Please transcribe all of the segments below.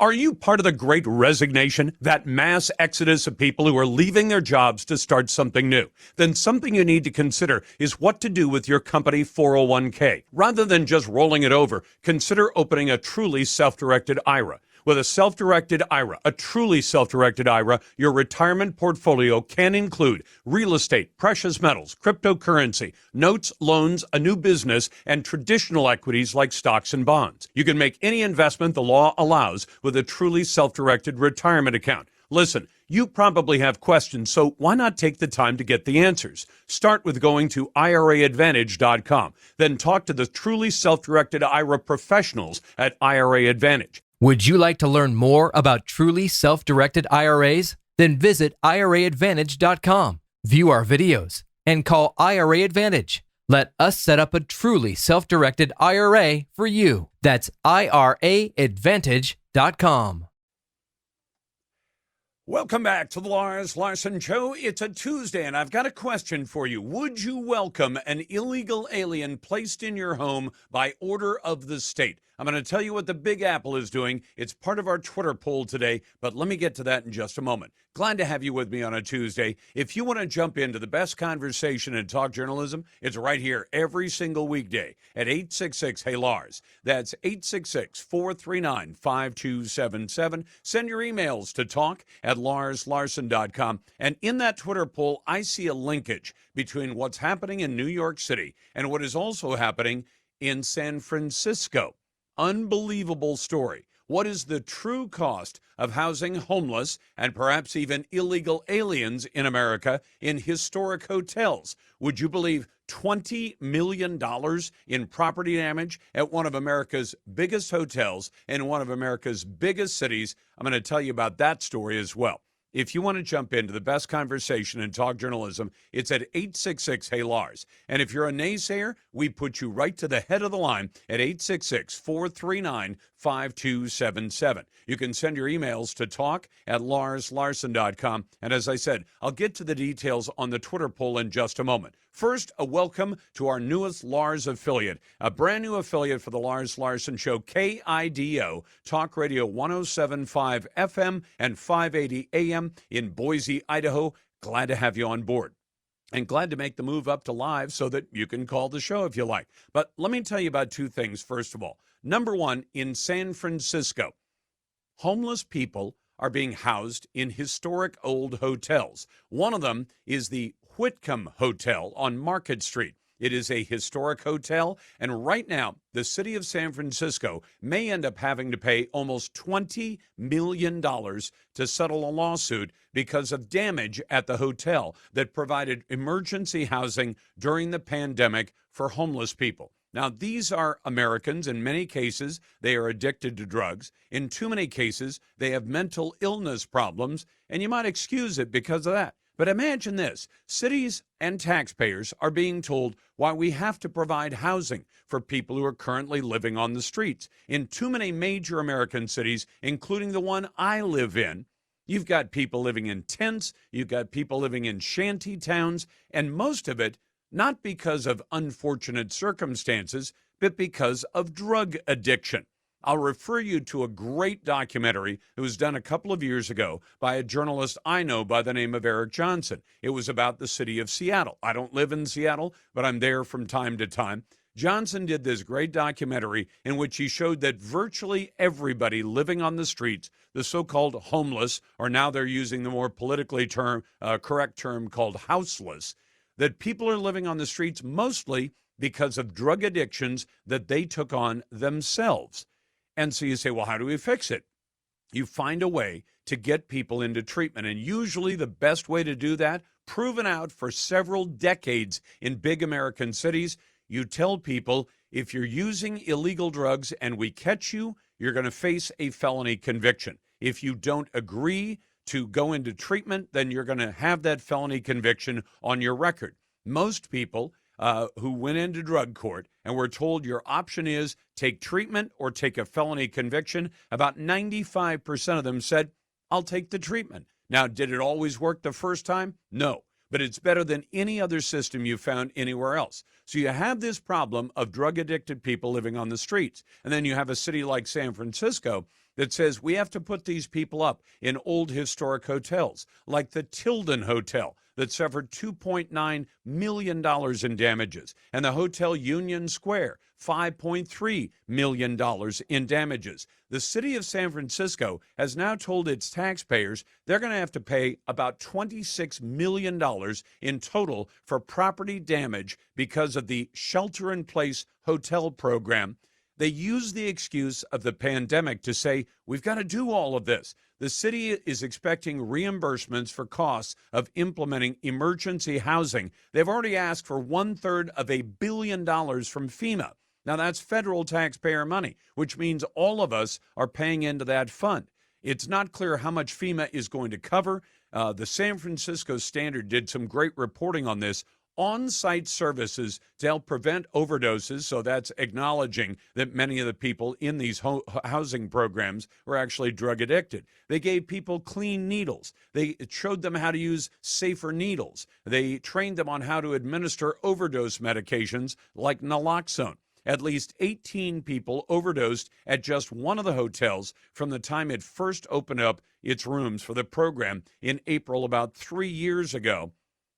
Are you part of the great resignation, that mass exodus of people who are leaving their jobs to start something new? Then something you need to consider is what to do with your company 401k. Rather than just rolling it over, consider opening a truly self-directed IRA. With a self-directed IRA, a truly self-directed IRA, your retirement portfolio can include real estate, precious metals, cryptocurrency, notes, loans, a new business, and traditional equities like stocks and bonds. You can make any investment the law allows with a truly self-directed retirement account. Listen, you probably have questions, so why not take the time to get the answers? Start with going to IRAadvantage.com. Then talk to the truly self-directed IRA professionals at IRA Advantage. Would you like to learn more about truly self-directed IRAs? Then visit IRAadvantage.com, view our videos, and call IRA Advantage. Let us set up a truly self-directed IRA for you. That's IRAadvantage.com. Welcome back to the Lars Larson Show. It's a Tuesday, and I've got a question for you. Would you welcome an illegal alien placed in your home by order of the state? I'm going to tell you what the Big Apple is doing. It's part of our Twitter poll today, but let me get to that in just a moment. Glad to have you with me on a Tuesday. If you want to jump into the best conversation in talk journalism, it's right here every single weekday at 866-HEY-LARS. That's 866-439-5277. Send your emails to talk@larslarson.com. And in that Twitter poll, I see a linkage between what's happening in New York City and what is also happening in San Francisco. Unbelievable story. What is the true cost of housing homeless and perhaps even illegal aliens in America in historic hotels? Would you believe $20 million in property damage at one of America's biggest hotels in one of America's biggest cities? I'm going to tell you about that story as well. If you want to jump into the best conversation in talk journalism, it's at 866-HEY-LARS. And if you're a naysayer, we put you right to the head of the line at 866-439-5277. You can send your emails to talk@larslarson.com. And as I said, I'll get to the details on the Twitter poll in just a moment. First, a welcome to our newest Lars affiliate, a brand new affiliate for the Lars Larson Show, KIDO, Talk Radio 107.5 FM and 580 AM in Boise, Idaho. Glad to have you on board. And glad to make the move up to live so that you can call the show if you like. But let me tell you about two things, first of all. Number one, in San Francisco, homeless people are being housed in historic old hotels. One of them is the Whitcomb Hotel on Market Street. It is a historic hotel, and right now, the city of San Francisco may end up having to pay almost $20 million to settle a lawsuit because of damage at the hotel that provided emergency housing during the pandemic for homeless people. Now, these are Americans. In many cases, they are addicted to drugs. In too many cases, they have mental illness problems, and you might excuse it because of that. But imagine this. Cities and taxpayers are being told why we have to provide housing for people who are currently living on the streets. In too many major American cities, including the one I live in, you've got people living in tents, you've got people living in shanty towns, and most of it not because of unfortunate circumstances, but because of drug addiction. I'll refer you to a great documentary that was done a couple of years ago by a journalist I know by the name of Eric Johnson. It was about the city of Seattle. I don't live in Seattle, but I'm there from time to time. Johnson did this great documentary in which he showed that virtually everybody living on the streets, the so-called homeless, or now they're using the more politically correct term called houseless, that people are living on the streets mostly because of drug addictions that they took on themselves. And so you say, well, how do we fix it? You find a way to get people into treatment. And usually the best way to do that, proven out for several decades in big American cities, you tell people if you're using illegal drugs and we catch you, you're going to face a felony conviction. If you don't agree to go into treatment, then you're going to have that felony conviction on your record. Most people who went into drug court and were told your option is take treatment or take a felony conviction, about 95% of them said, I'll take the treatment. Now, did it always work the first time? No, but it's better than any other system you found anywhere else. So you have this problem of drug-addicted people living on the streets. And then you have a city like San Francisco that says we have to put these people up in old historic hotels, like the Tilden Hotel that suffered $2.9 million in damages, and the Hotel Union Square, $5.3 million in damages. The city of San Francisco has now told its taxpayers they're going to have to pay about $26 million in total for property damage because of the shelter-in-place hotel program. They use the excuse of the pandemic to say, we've got to do all of this. The city is expecting reimbursements for costs of implementing emergency housing. They've already asked for $1/3 of $1 billion from FEMA. Now, that's federal taxpayer money, which means all of us are paying into that fund. It's not clear how much FEMA is going to cover. The San Francisco Standard did some great reporting on this. On-site services to help prevent overdoses, so that's acknowledging that many of the people in these housing programs were actually drug addicted. They gave people clean needles. They showed them how to use safer needles. They trained them on how to administer overdose medications like naloxone. At least 18 people overdosed at just one of the hotels from the time it first opened up its rooms for the program in April about 3 years ago.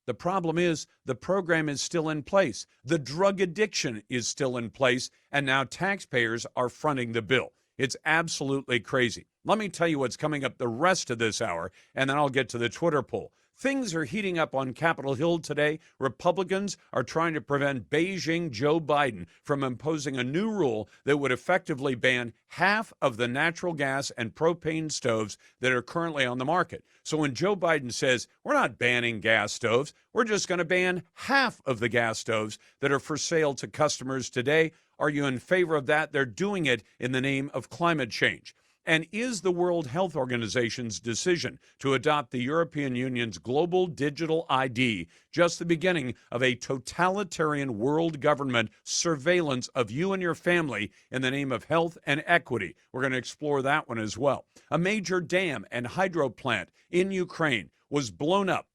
The problem is the program is still in place. The drug addiction is still in place, and now taxpayers are fronting the bill. It's absolutely crazy. Let me tell you what's coming up the rest of this hour, and then I'll get to the Twitter poll. Things are heating up on Capitol Hill today. Republicans are trying to prevent Beijing Joe Biden from imposing a new rule that would effectively ban half of the natural gas and propane stoves that are currently on the market. So when Joe Biden says, we're not banning gas stoves, we're just going to ban half of the gas stoves that are for sale to customers today. Are you in favor of that? They're doing it in the name of climate change. And is the World Health Organization's decision to adopt the European Union's global digital ID just the beginning of a totalitarian world government surveillance of you and your family in the name of health and equity? We're going to explore that one as well. A major dam and hydro plant in Ukraine was blown up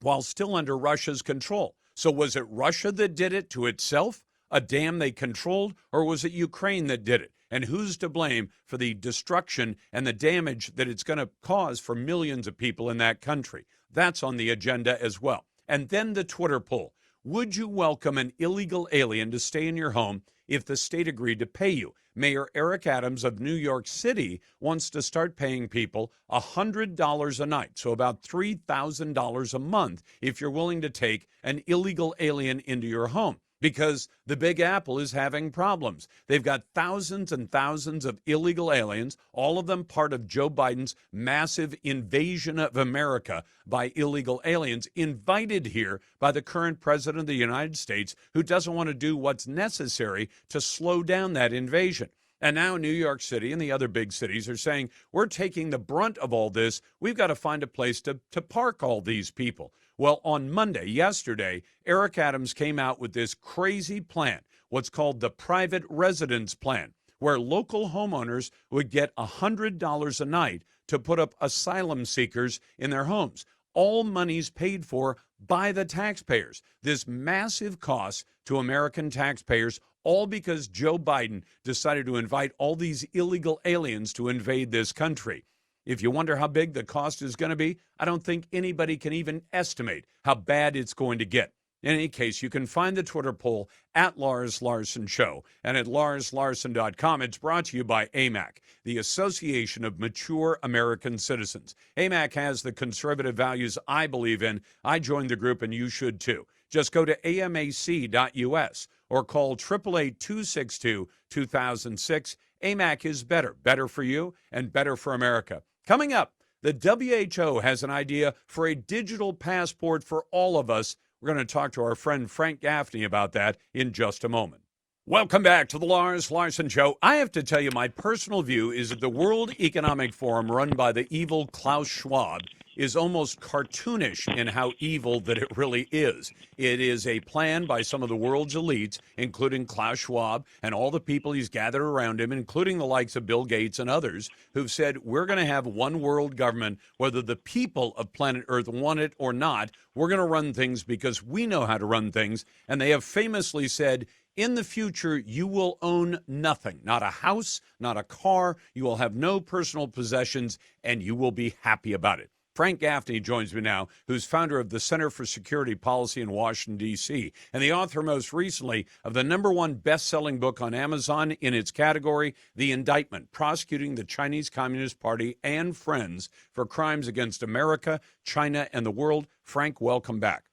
while still under Russia's control. So was it Russia that did it to itself, a dam they controlled, or was it Ukraine that did it? And who's to blame for the destruction and the damage that it's going to cause for millions of people in that country? That's on the agenda as well. And then the Twitter poll. Would you welcome an illegal alien to stay in your home if the state agreed to pay you? Mayor Eric Adams of New York City wants to start paying people $100 a night, so about $3,000 a month if you're willing to take an illegal alien into your home. Because the Big Apple is having problems. They've got thousands and thousands of illegal aliens, all of them part of Joe Biden's massive invasion of America by illegal aliens, invited here by the current president of the United States, who doesn't want to do what's necessary to slow down that invasion. And now New York City and the other big cities are saying, we're taking the brunt of all this. We've got to find a place to park all these people. Well, on Monday, yesterday, Eric Adams came out with this crazy plan, what's called the private residence plan, where local homeowners would get $100 a night to put up asylum seekers in their homes. All money's paid for by the taxpayers. This massive cost to American taxpayers, all because Joe Biden decided to invite all these illegal aliens to invade this country. If you wonder how big the cost is going to be, I don't think anybody can even estimate how bad it's going to get. In any case, you can find the Twitter poll at Lars Larson Show and at larslarson.com. It's brought to you by AMAC, the Association of Mature American Citizens. AMAC has the conservative values I believe in. I joined the group, and you should too. Just go to amac.us or call 888-262-2006. AMAC is better. Better for you and better for America. Coming up, the WHO has an idea for a digital passport for all of us. We're going to talk to our friend Frank Gaffney about that in just a moment. Welcome back to the Lars Larson Show. I have to tell you, my personal view is that the World Economic Forum, run by the evil Klaus Schwab, is almost cartoonish in how evil that it really is. It is a plan by some of the world's elites, including Klaus Schwab and all the people he's gathered around him, including the likes of Bill Gates and others, who've said, we're going to have one world government, whether the people of planet Earth want it or not. We're going to run things because we know how to run things. And they have famously said, In the future, you will own nothing, not a house, not a car. You will have no personal possessions, and you will be happy about it. Frank Gaffney joins me now, who's founder of the Center for Security Policy in Washington, D.C., and the author most recently of the #1 best-selling book on Amazon in its category, The Indictment, Prosecuting the Chinese Communist Party and Friends for Crimes Against America, China, and the World. Frank, welcome back.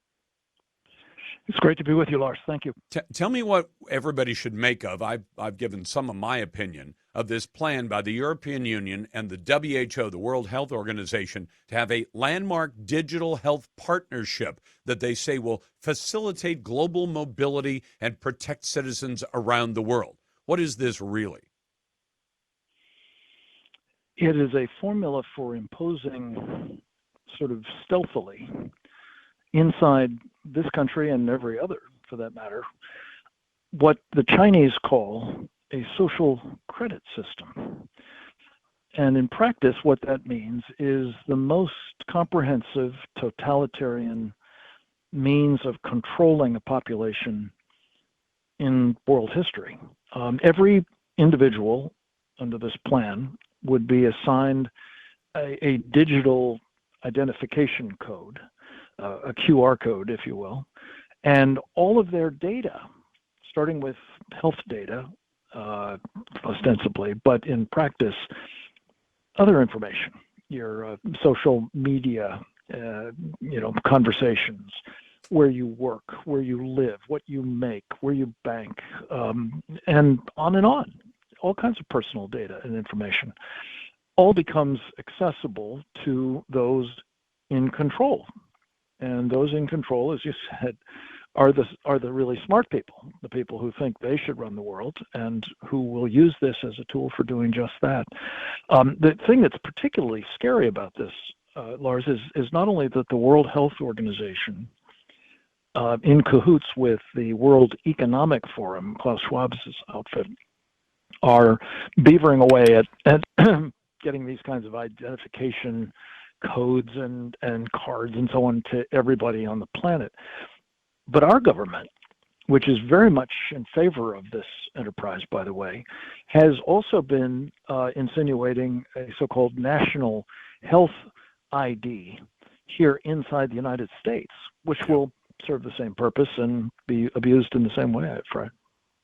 It's great to be with you, Lars. Thank you. Tell me what everybody should make of. I've given some of my opinion of this plan by the European Union and the WHO, the World Health Organization, to have a landmark digital health partnership that they say will facilitate global mobility and protect citizens around the world. What is this really? It is a formula for imposing sort of stealthily inside this country and every other, for that matter, what the Chinese call a social credit system. And in practice, what that means is the most comprehensive totalitarian means of controlling a population in world history. Every individual under this plan would be assigned a digital identification code, a QR code, if you will, and all of their data, starting with health data, ostensibly, but in practice, other information, your social media, conversations, where you work, where you live, what you make, where you bank, and on, all kinds of personal data and information, all becomes accessible to those in control. And those in control, as you said, are the really smart people, the people who think they should run the world and who will use this as a tool for doing just that. The thing that's particularly scary about this, Lars, is not only that the World Health Organization, in cahoots with the World Economic Forum, Klaus Schwab's outfit, are beavering away at getting these kinds of identification codes and cards and so on to everybody on the planet. But our government, which is very much in favor of this enterprise, by the way, has also been insinuating a so-called national health ID here inside the United States, which will serve the same purpose and be abused in the same way, I'm afraid.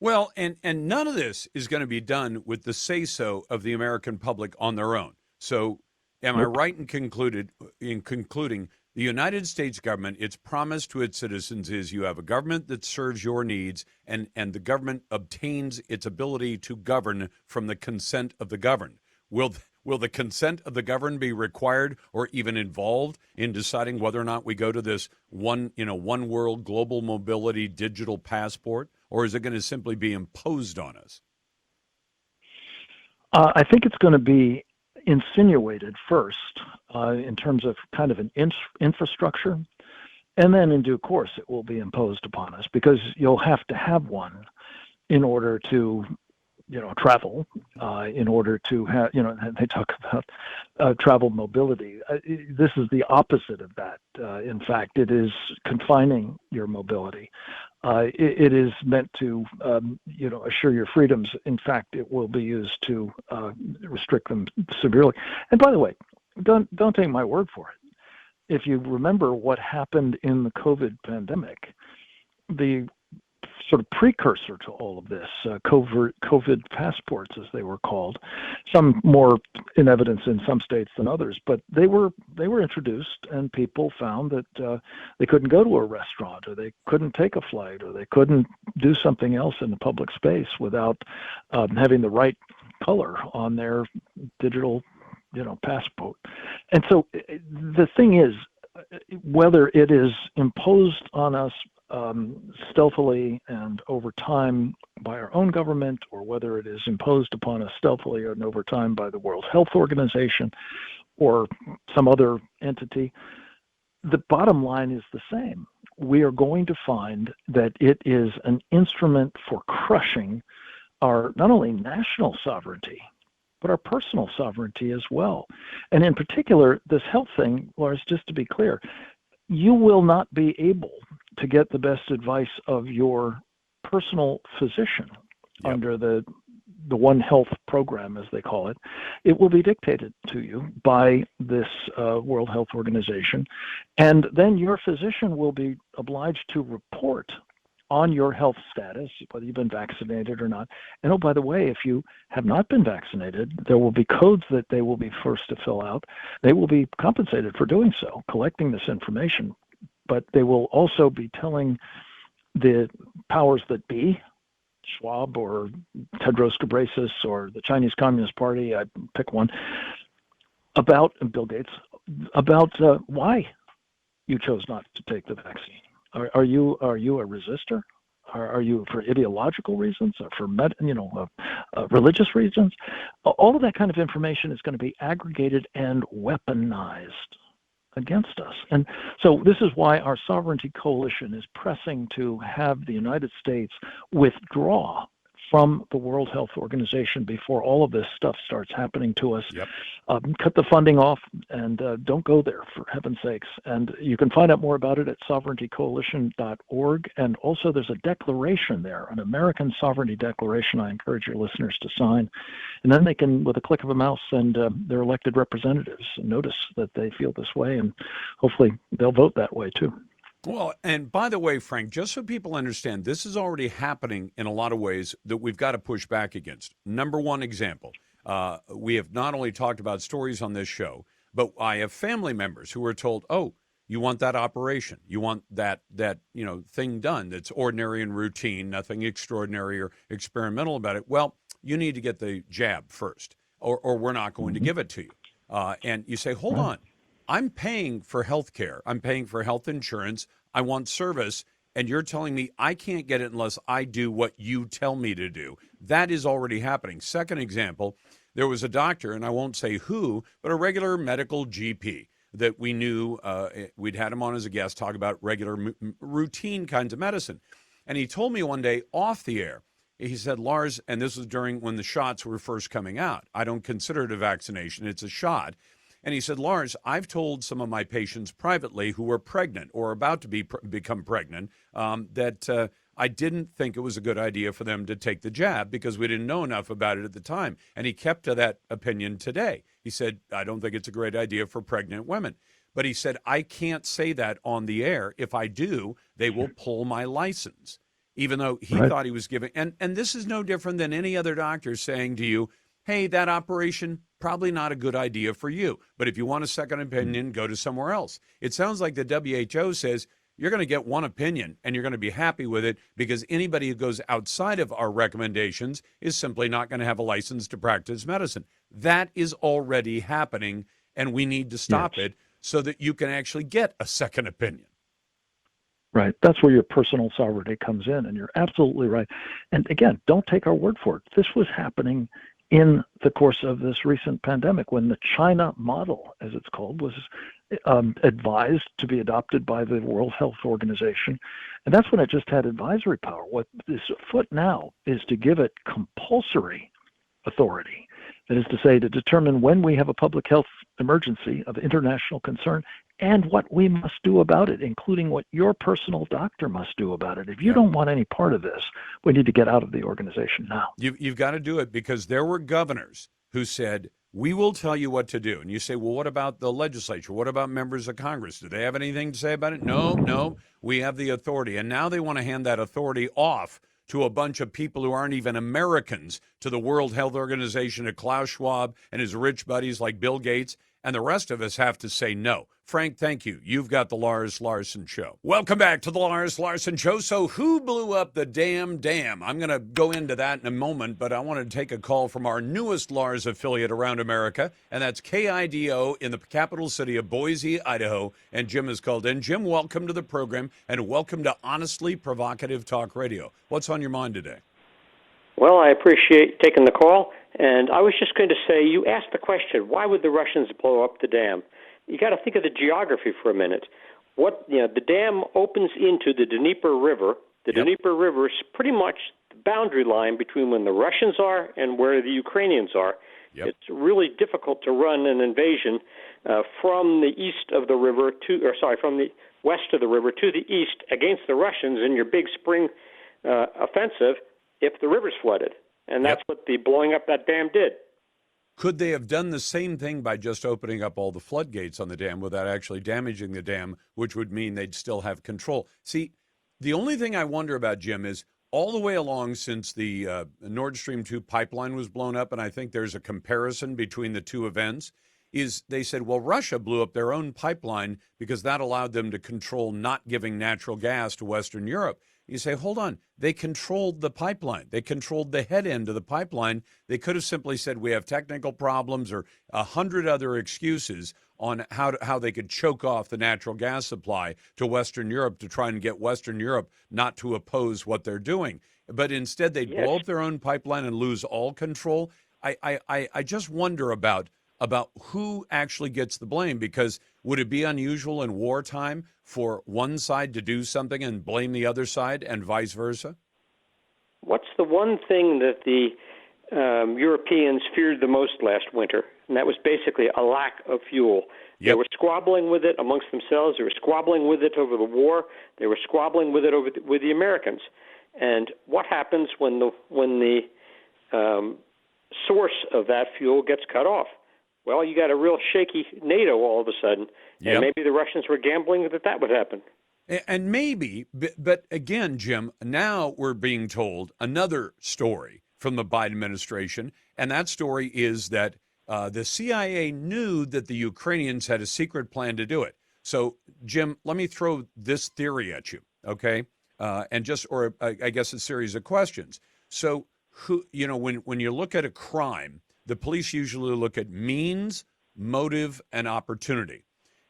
Well, and none of this is going to be done with the say-so of the American public on their own. So am I right in concluding the United States government, its promise to its citizens is you have a government that serves your needs, and the government obtains its ability to govern from the consent of the governed. Will the consent of the governed be required or even involved in deciding whether or not we go to this one world global mobility digital passport, or is it going to simply be imposed on us? I think it's going to be insinuated first in terms of kind of an infrastructure, and then in due course it will be imposed upon us because you'll have to have one in order to travel, in order to have, they talk about travel mobility. This is the opposite of that. In fact, it is confining your mobility. It is meant to, assure your freedoms. In fact, it will be used to restrict them severely. And by the way, don't take my word for it. If you remember what happened in the COVID pandemic, the sort of precursor to all of this, COVID passports, as they were called, some more in evidence in some states than others, but they were introduced, and people found that they couldn't go to a restaurant, or they couldn't take a flight, or they couldn't do something else in the public space without having the right color on their digital, passport. And so the thing is, whether it is imposed on us stealthily and over time by our own government, or whether it is imposed upon us stealthily and over time by the World Health Organization or some other entity, the bottom line is the same. We are going to find that it is an instrument for crushing our not only national sovereignty, but our personal sovereignty as well. And in particular, this health thing, Lars, just to be clear, you will not be able to get the best advice of your personal physician Yep. under the One Health program, as they call it, it will be dictated to you by this World Health Organization. And then your physician will be obliged to report on your health status, whether you've been vaccinated or not. And oh, by the way, if you have not been vaccinated, there will be codes that they will be forced to fill out. They will be compensated for doing so, collecting this information. But they will also be telling the powers that be, Schwab or Tedros Ghebreyesus or the Chinese Communist Party, I pick one, about Bill Gates, about why you chose not to take the vaccine. Are you a resistor? Are you for ideological reasons or for religious reasons? All of that kind of information is going to be aggregated and weaponized against us. And so this is why our sovereignty coalition is pressing to have the United States withdraw from the World Health Organization before all of this stuff starts happening to us. Yep. Cut the funding off and don't go there, for heaven's sakes. And you can find out more about it at sovereigntycoalition.org. And also there's a declaration there, an American Sovereignty Declaration I encourage your listeners to sign. And then they can, with a click of a mouse, send their elected representatives a notice that they feel this way. And hopefully they'll vote that way too. Well, and by the way, Frank, just so people understand, this is already happening in a lot of ways that we've got to push back against. Number one example, we have not only talked about stories on this show, but I have family members who are told, oh, you want that operation, you want that thing done that's ordinary and routine, nothing extraordinary or experimental about it. Well, you need to get the jab first, or we're not going to give it to you. And you say, hold on. I'm paying for health care. I'm paying for health insurance. I want service. And you're telling me I can't get it unless I do what you tell me to do. That is already happening. Second example, there was a doctor, and I won't say who, but a regular medical GP that we knew. We'd had him on as a guest, talk about regular routine kinds of medicine. And he told me one day off the air, he said, Lars, and this was during when the shots were first coming out. I don't consider it a vaccination. It's a shot. And he said, Lars, I've told some of my patients privately who were pregnant or about to become pregnant that I didn't think it was a good idea for them to take the jab because we didn't know enough about it at the time. And he kept to that opinion today. He said, I don't think it's a great idea for pregnant women. But he said, I can't say that on the air. If I do, they will pull my license, even though he thought he was giving. And this is no different than any other doctor saying to you, hey, that operation, probably not a good idea for you. But if you want a second opinion, go to somewhere else. It sounds like the WHO says you're going to get one opinion and you're going to be happy with it because anybody who goes outside of our recommendations is simply not going to have a license to practice medicine. That is already happening, and we need to stop it so that you can actually get a second opinion. Right. That's where your personal sovereignty comes in, and you're absolutely right. And again, don't take our word for it. This was happening in the course of this recent pandemic when the China model, as it's called, was advised to be adopted by the World Health Organization. And that's when it just had advisory power. What is afoot now is to give it compulsory authority. That is to say, to determine when we have a public health emergency of international concern and what we must do about it, including what your personal doctor must do about it. If you don't want any part of this, we need to get out of the organization now. You've got to do it because there were governors who said, we will tell you what to do. And you say, well, what about the legislature? What about members of Congress? Do they have anything to say about it? No, we have the authority. And now they want to hand that authority off to a bunch of people who aren't even Americans, to the World Health Organization, to Klaus Schwab and his rich buddies like Bill Gates. And the rest of us have to say no. Frank, thank you. You've got the Lars Larson Show. Welcome back to the Lars Larson Show. So who blew up the damn dam? I'm going to go into that in a moment, but I want to take a call from our newest Lars affiliate around America, and that's KIDO in the capital city of Boise, Idaho. And Jim is called in. Jim, welcome to the program, and welcome to Honestly Provocative Talk Radio. What's on your mind today? Well, I appreciate taking the call. And I was just going to say, you asked the question, why would the Russians blow up the dam? You got to think of the geography for a minute. The dam opens into the Dnieper River. The Dnieper River is pretty much the boundary line between when the Russians are and where the Ukrainians are. It's really difficult to run an invasion from the east of the river from the west of the river to the east against the Russians in your big spring offensive if the river's flooded. And that's what the blowing up that dam did. Could they have done the same thing by just opening up all the floodgates on the dam without actually damaging the dam, which would mean they'd still have control? See, the only thing I wonder about, Jim, is all the way along since the Nord Stream 2 pipeline was blown up, and I think there's a comparison between the two events, is they said, well, Russia blew up their own pipeline because that allowed them to control not giving natural gas to Western Europe. You say, hold on, they controlled the pipeline. They controlled the head end of the pipeline. They could have simply said we have technical problems or 100 other excuses on how they could choke off the natural gas supply to Western Europe to try and get Western Europe not to oppose what they're doing. But instead, they blow up their own pipeline and lose all control. I just wonder about who actually gets the blame, because would it be unusual in wartime for one side to do something and blame the other side and vice versa? What's the one thing that the Europeans feared the most last winter? And that was basically a lack of fuel. They were squabbling with it amongst themselves. They were squabbling with it over the war. They were squabbling with it with the Americans. And what happens when the source of that fuel gets cut off? Well, you got a real shaky NATO all of a sudden, and maybe the Russians were gambling that would happen. And maybe, but again, Jim, now we're being told another story from the Biden administration, and that story is that the CIA knew that the Ukrainians had a secret plan to do it. So, Jim, let me throw this theory at you, okay? I guess a series of questions. So, when you look at a crime, the police usually look at means, motive, and opportunity.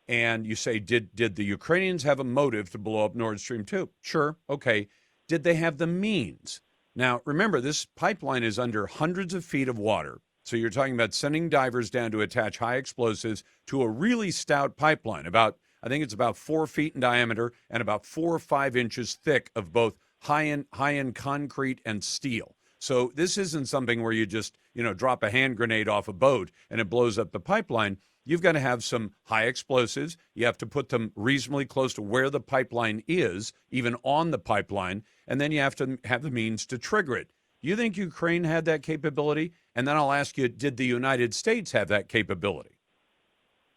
And you say, did the Ukrainians have a motive to blow up Nord Stream 2? Sure, okay. Did they have the means? Now, remember, this pipeline is under hundreds of feet of water. So you're talking about sending divers down to attach high explosives to a really stout pipeline. I think it's about 4 feet in diameter and about 4 or 5 inches thick of both high-end concrete and steel. So this isn't something where you just, drop a hand grenade off a boat and it blows up the pipeline. You've got to have some high explosives. You have to put them reasonably close to where the pipeline is, even on the pipeline, and then you have to have the means to trigger it. Do you think Ukraine had that capability? And then I'll ask you, did the United States have that capability?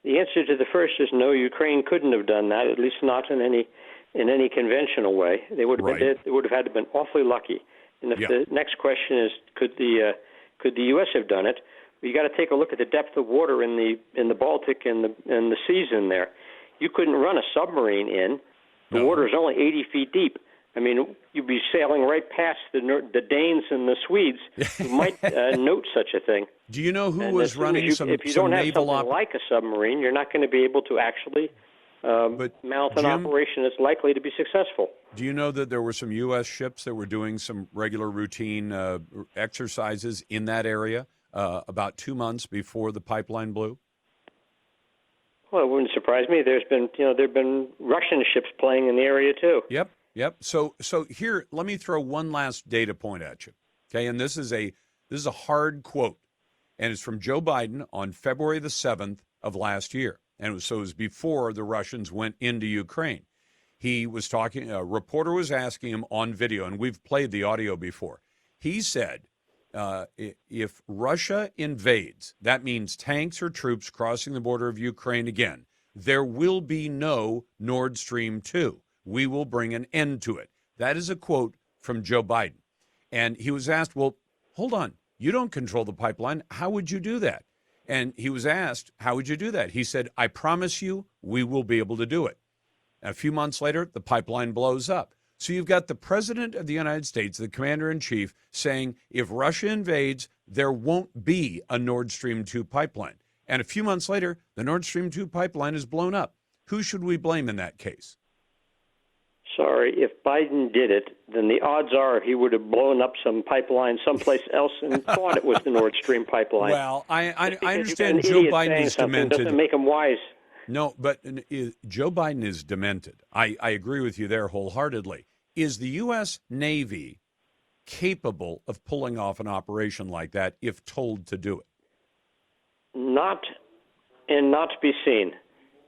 The answer to the first is no, Ukraine couldn't have done that, at least not in any conventional way. They would have had to have been awfully lucky. And if the next question is, could the U.S. have done it? You got to take a look at the depth of water in the Baltic and the seas in there. You couldn't run a submarine in. The water is only 80 feet deep. I mean, you'd be sailing right past the Danes and the Swedes who might note such a thing. Do you know who was running some naval If you don't have something like a submarine, you're not going to be able to actually mount an operation that's likely to be successful. Do you know that there were some U.S. ships that were doing some regular routine exercises in that area about 2 months before the pipeline blew? Well, it wouldn't surprise me. There've been Russian ships playing in the area too. Yep. So here, let me throw one last data point at you. Okay, and this is a hard quote, and it's from Joe Biden on February the 7th of last year, and it was before the Russians went into Ukraine. He was talking. A reporter was asking him on video, and we've played the audio before. He said, if Russia invades, that means tanks or troops crossing the border of Ukraine again, there will be no Nord Stream 2. We will bring an end to it. That is a quote from Joe Biden. And he was asked, well, hold on, you don't control the pipeline. How would you do that? And he was asked, how would you do that? He said, I promise you, we will be able to do it. A few months later, the pipeline blows up. So you've got the president of the United States, the commander-in-chief, saying if Russia invades, there won't be a Nord Stream 2 pipeline. And a few months later, the Nord Stream 2 pipeline is blown up. Who should we blame in that case? Sorry, if Biden did it, then the odds are he would have blown up some pipeline someplace else and thought it was the Nord Stream pipeline. Well, I understand Joe Biden is demented. Doesn't make him wise. No, but Joe Biden is demented. I agree with you there wholeheartedly. Is the U.S. Navy capable of pulling off an operation like that if told to do it? Not to be seen.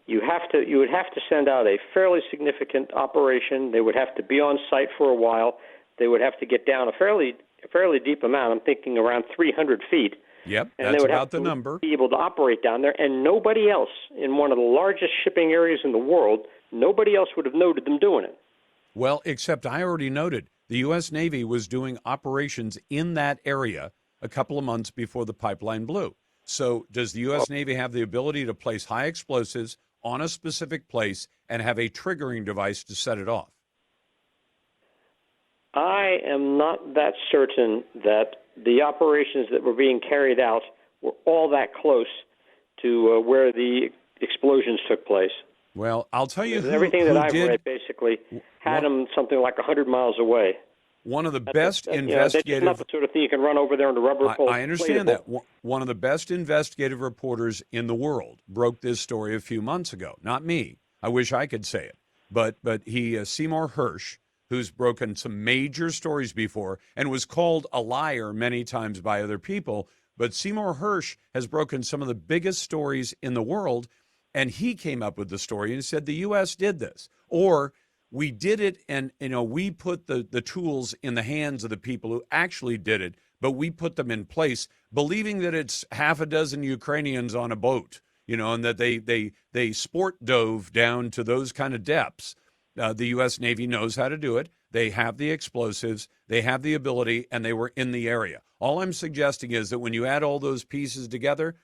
You would have to send out a fairly significant operation. They would have to be on site for a while. they would have to get down a fairly deep amount. I'm thinking around 300 feet. Yep, And that's they would about have the to number. be able to operate down there, and nobody else in one of the largest shipping areas in the world, nobody else would have noted them doing it. Well, except I already noted the U.S. Navy was doing operations in that area a couple of months before the pipeline blew. So does the U.S. Navy have the ability to place high explosives on a specific place and have a triggering device to set it off? I am not that certain that the operations that were being carried out were all that close to where the explosions took place. Well, I'll tell you everything who that I've did, read basically had them something like 100 miles away. One of the best investigative... That's not the sort of thing you can run over there on the rubber. I understand that. One of the best investigative reporters in the world broke this story a few months ago. Not me. I wish I could say it. But he, Seymour Hersh, who's broken some major stories before and was called a liar many times by other people. But Seymour Hersh has broken some of the biggest stories in the world, and he came up with the story and said the U.S. did this. Or we did it, and we put the tools in the hands of the people who actually did it, but we put them in place, believing that it's half a dozen Ukrainians on a boat, and that they sport dove down to those kind of depths. The U.S. Navy knows how to do it. They have the explosives, they have the ability, and they were in the area. All I'm suggesting is that when you add all those pieces together,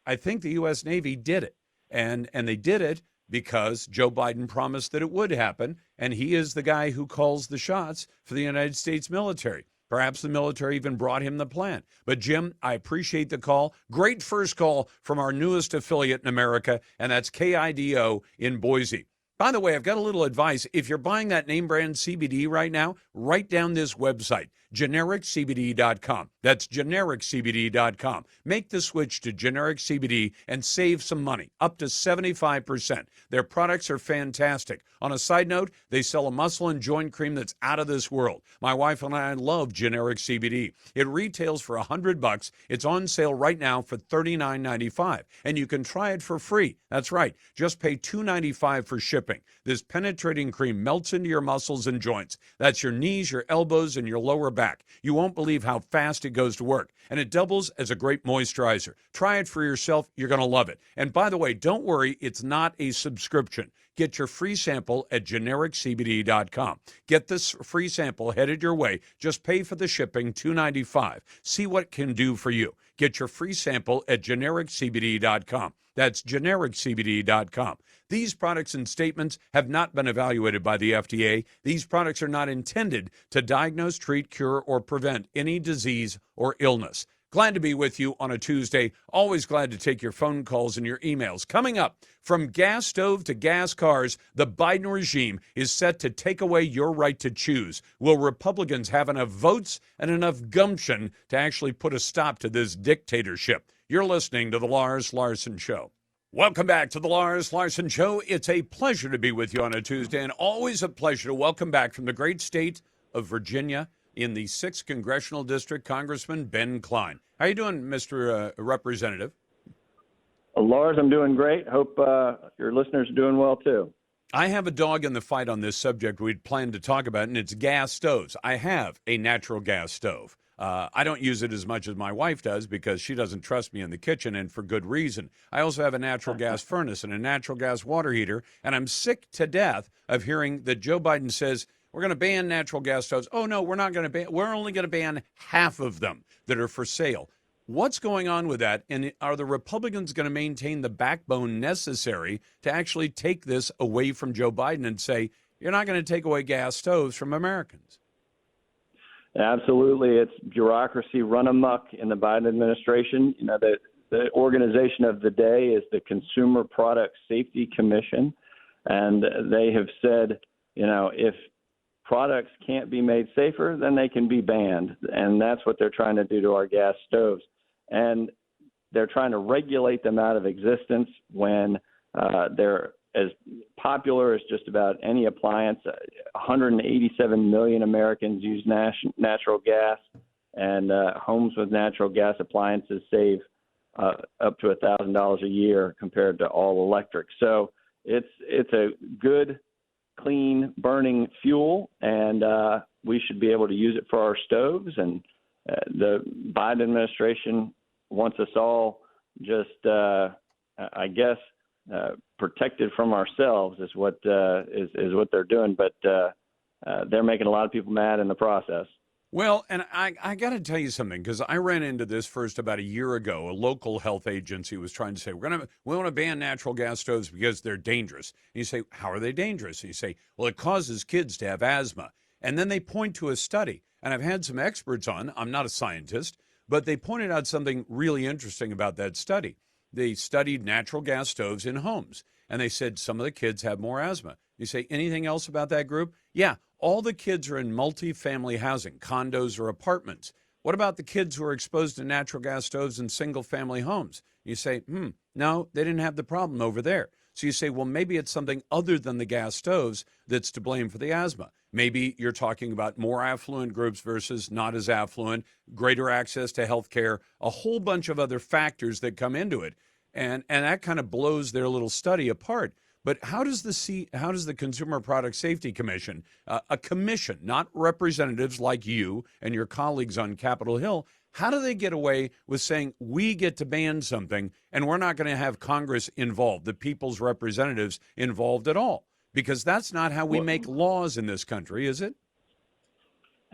I think the U.S. Navy did it. And they did it because Joe Biden promised that it would happen, and he is the guy who calls the shots for the United States military. Perhaps the military even brought him the plan. But, Jim, I appreciate the call. Great first call from our newest affiliate in America, and that's KIDO in Boise. By the way, I've got a little advice. If you're buying that name brand CBD right now, write down this website, GenericCBD.com. That's GenericCBD.com. Make the switch to generic CBD and save some money, up to 75%. Their products are fantastic. On a side note, they sell a muscle and joint cream that's out of this world. My wife and I love generic CBD. It retails for $100. It's on sale right now for $39.95, and you can try it for free. That's right. Just pay $2.95 for shipping. This penetrating cream melts into your muscles and joints. That's your knees, your elbows, and your lower back. You won't believe how fast it goes to work, and it doubles as a great moisturizer. Try it for yourself. You're going to love it. And by the way, don't worry, it's not a subscription. Get your free sample at GenericCBD.com. Get this free sample headed your way. Just pay for the shipping, $2.95. See what it can do for you. Get your free sample at GenericCBD.com. That's GenericCBD.com. These products and statements have not been evaluated by the FDA. These products are not intended to diagnose, treat, cure, or prevent any disease or illness. Glad to be with you on a Tuesday. Always glad to take your phone calls and your emails. Coming up, from gas stove to gas cars, the Biden regime is set to take away your right to choose. Will Republicans have enough votes and enough gumption to actually put a stop to this dictatorship? You're listening to The Lars Larson Show. Welcome back to The Lars Larson Show. It's a pleasure to be with you on a Tuesday, and always a pleasure to welcome back from the great state of Virginia in the 6th Congressional District, Congressman Ben Cline. How you doing, Mr. Representative? Lars, I'm doing great. Hope your listeners are doing well, too. I have a dog in the fight on this subject we'd planned to talk about, and it's gas stoves. I have a natural gas stove. I don't use it as much as my wife does because she doesn't trust me in the kitchen, and for good reason. I also have a natural gas furnace and a natural gas water heater, and I'm sick to death of hearing that Joe Biden says, we're going to ban natural gas stoves. Oh, no, we're not going to ban. We're only going to ban half of them that are for sale. What's going on with that? And are the Republicans going to maintain the backbone necessary to actually take this away from Joe Biden and say, you're not going to take away gas stoves from Americans? Absolutely. It's bureaucracy run amok in the Biden administration. You know, the organization of the day is the Consumer Product Safety Commission. And they have said, you know, if products can't be made safer, then they can be banned. And that's what they're trying to do to our gas stoves. And they're trying to regulate them out of existence when they're as popular as just about any appliance. 187 million Americans use natural gas, and homes with natural gas appliances save up to $1,000 a year compared to all electric. So it's a good clean burning fuel, and we should be able to use it for our stoves. And the Biden administration wants us all just, protected from ourselves is what they're doing. But they're making a lot of people mad in the process. Well, and I got to tell you something, because I ran into this first about a year ago. A local health agency was trying to say, we want to ban natural gas stoves because they're dangerous. And you say, how are they dangerous? And you say, well, it causes kids to have asthma. And then they point to a study. And I've had some experts on. I'm not a scientist, but they pointed out something really interesting about that study. They studied natural gas stoves in homes, and they said some of the kids have more asthma. You say, anything else about that group? Yeah. All the kids are in multi-family housing, condos or apartments. What about the kids who are exposed to natural gas stoves in single-family homes? You say, no, they didn't have the problem over there. So you say, well, maybe it's something other than the gas stoves that's to blame for the asthma. Maybe you're talking about more affluent groups versus not as affluent, greater access to health care, a whole bunch of other factors that come into it. And that kind of blows their little study apart. But how does the Consumer Product Safety Commission, a commission, not representatives like you and your colleagues on Capitol Hill, how do they get away with saying we get to ban something and we're not going to have Congress involved, the people's representatives involved at all? Because that's not how we make laws in this country, is it?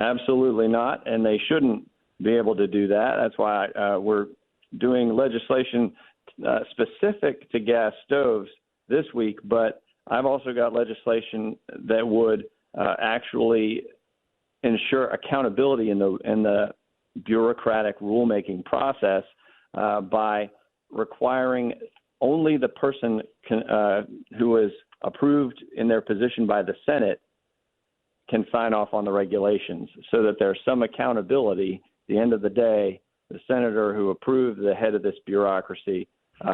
Absolutely not, and they shouldn't be able to do that. That's why we're doing legislation specific to gas stoves this week, but I've also got legislation that would actually ensure accountability in the bureaucratic rulemaking process by requiring only the person who is approved in their position by the Senate can sign off on the regulations, so that there's some accountability. At the end of the day, the senator who approved the head of this bureaucracy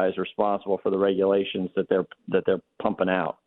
is responsible for the regulations that they're pumping out.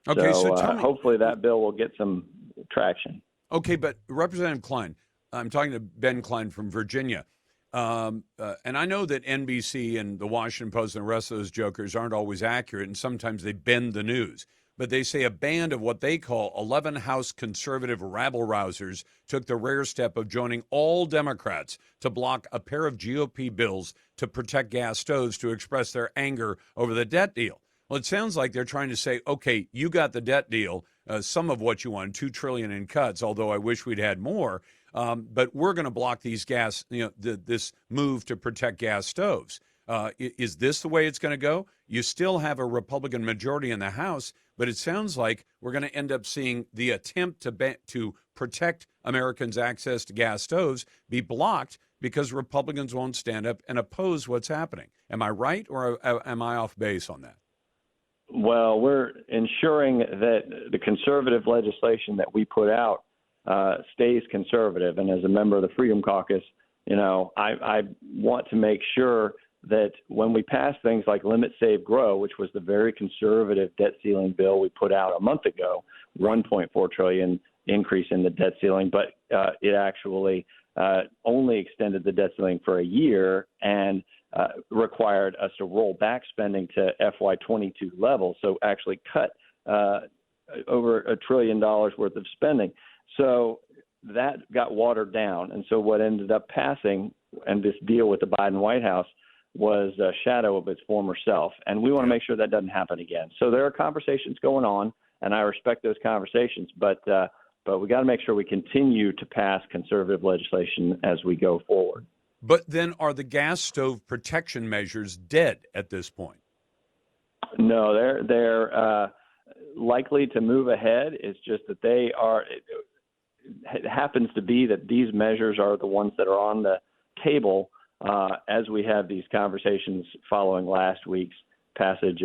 Okay, so tell me, hopefully that bill will get some traction. Okay, but Representative Klein, I'm talking to Ben Klein from Virginia, and I know that NBC and the Washington Post and the rest of those jokers aren't always accurate, and sometimes they bend the news. But they say a band of what they call 11 House conservative rabble-rousers took the rare step of joining all Democrats to block a pair of GOP bills to protect gas stoves to express their anger over the debt deal. Well, it sounds like they're trying to say, okay, you got the debt deal, some of what you want, $2 trillion in cuts, although I wish we'd had more, but we're going to block these this move to protect gas stoves. Is this the way it's going to go? You still have a Republican majority in the House, but it sounds like we're going to end up seeing the attempt to protect Americans' access to gas stoves be blocked because Republicans won't stand up and oppose what's happening. Am I right, or am I off base on that? Well, we're ensuring that the conservative legislation that we put out stays conservative. And as a member of the Freedom Caucus, I want to make sure that when we pass things like Limit, Save, Grow, which was the very conservative debt ceiling bill we put out a month ago, $1.4 trillion increase in the debt ceiling, but it actually only extended the debt ceiling for a year and required us to roll back spending to FY22 levels, so actually cut over $1 trillion worth of spending. So that got watered down. And so what ended up passing, and this deal with the Biden White House, was a shadow of its former self. And we want to make sure that doesn't happen again. So there are conversations going on, and I respect those conversations, but we got to make sure we continue to pass conservative legislation as we go forward. But then are the gas stove protection measures dead at this point? No, they're likely to move ahead. It's just that they are. It happens to be that these measures are the ones that are on the table as we have these conversations following last week's passage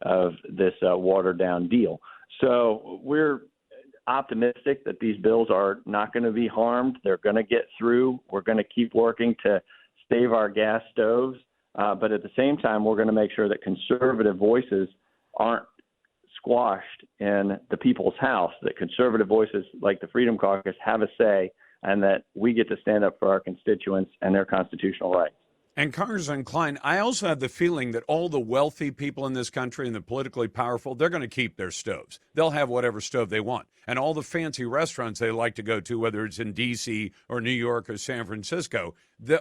of this watered down deal. So we're optimistic that these bills are not going to be harmed. They're going to get through. We're going to keep working to save our gas stoves. But at the same time, we're going to make sure that conservative voices aren't squashed in the people's house, that conservative voices like the Freedom Caucus have a say, and that we get to stand up for our constituents and their constitutional rights. And Congressman Klein, I also have the feeling that all the wealthy people in this country and the politically powerful, they're going to keep their stoves. They'll have whatever stove they want. And all the fancy restaurants they like to go to, whether it's in D.C. or New York or San Francisco,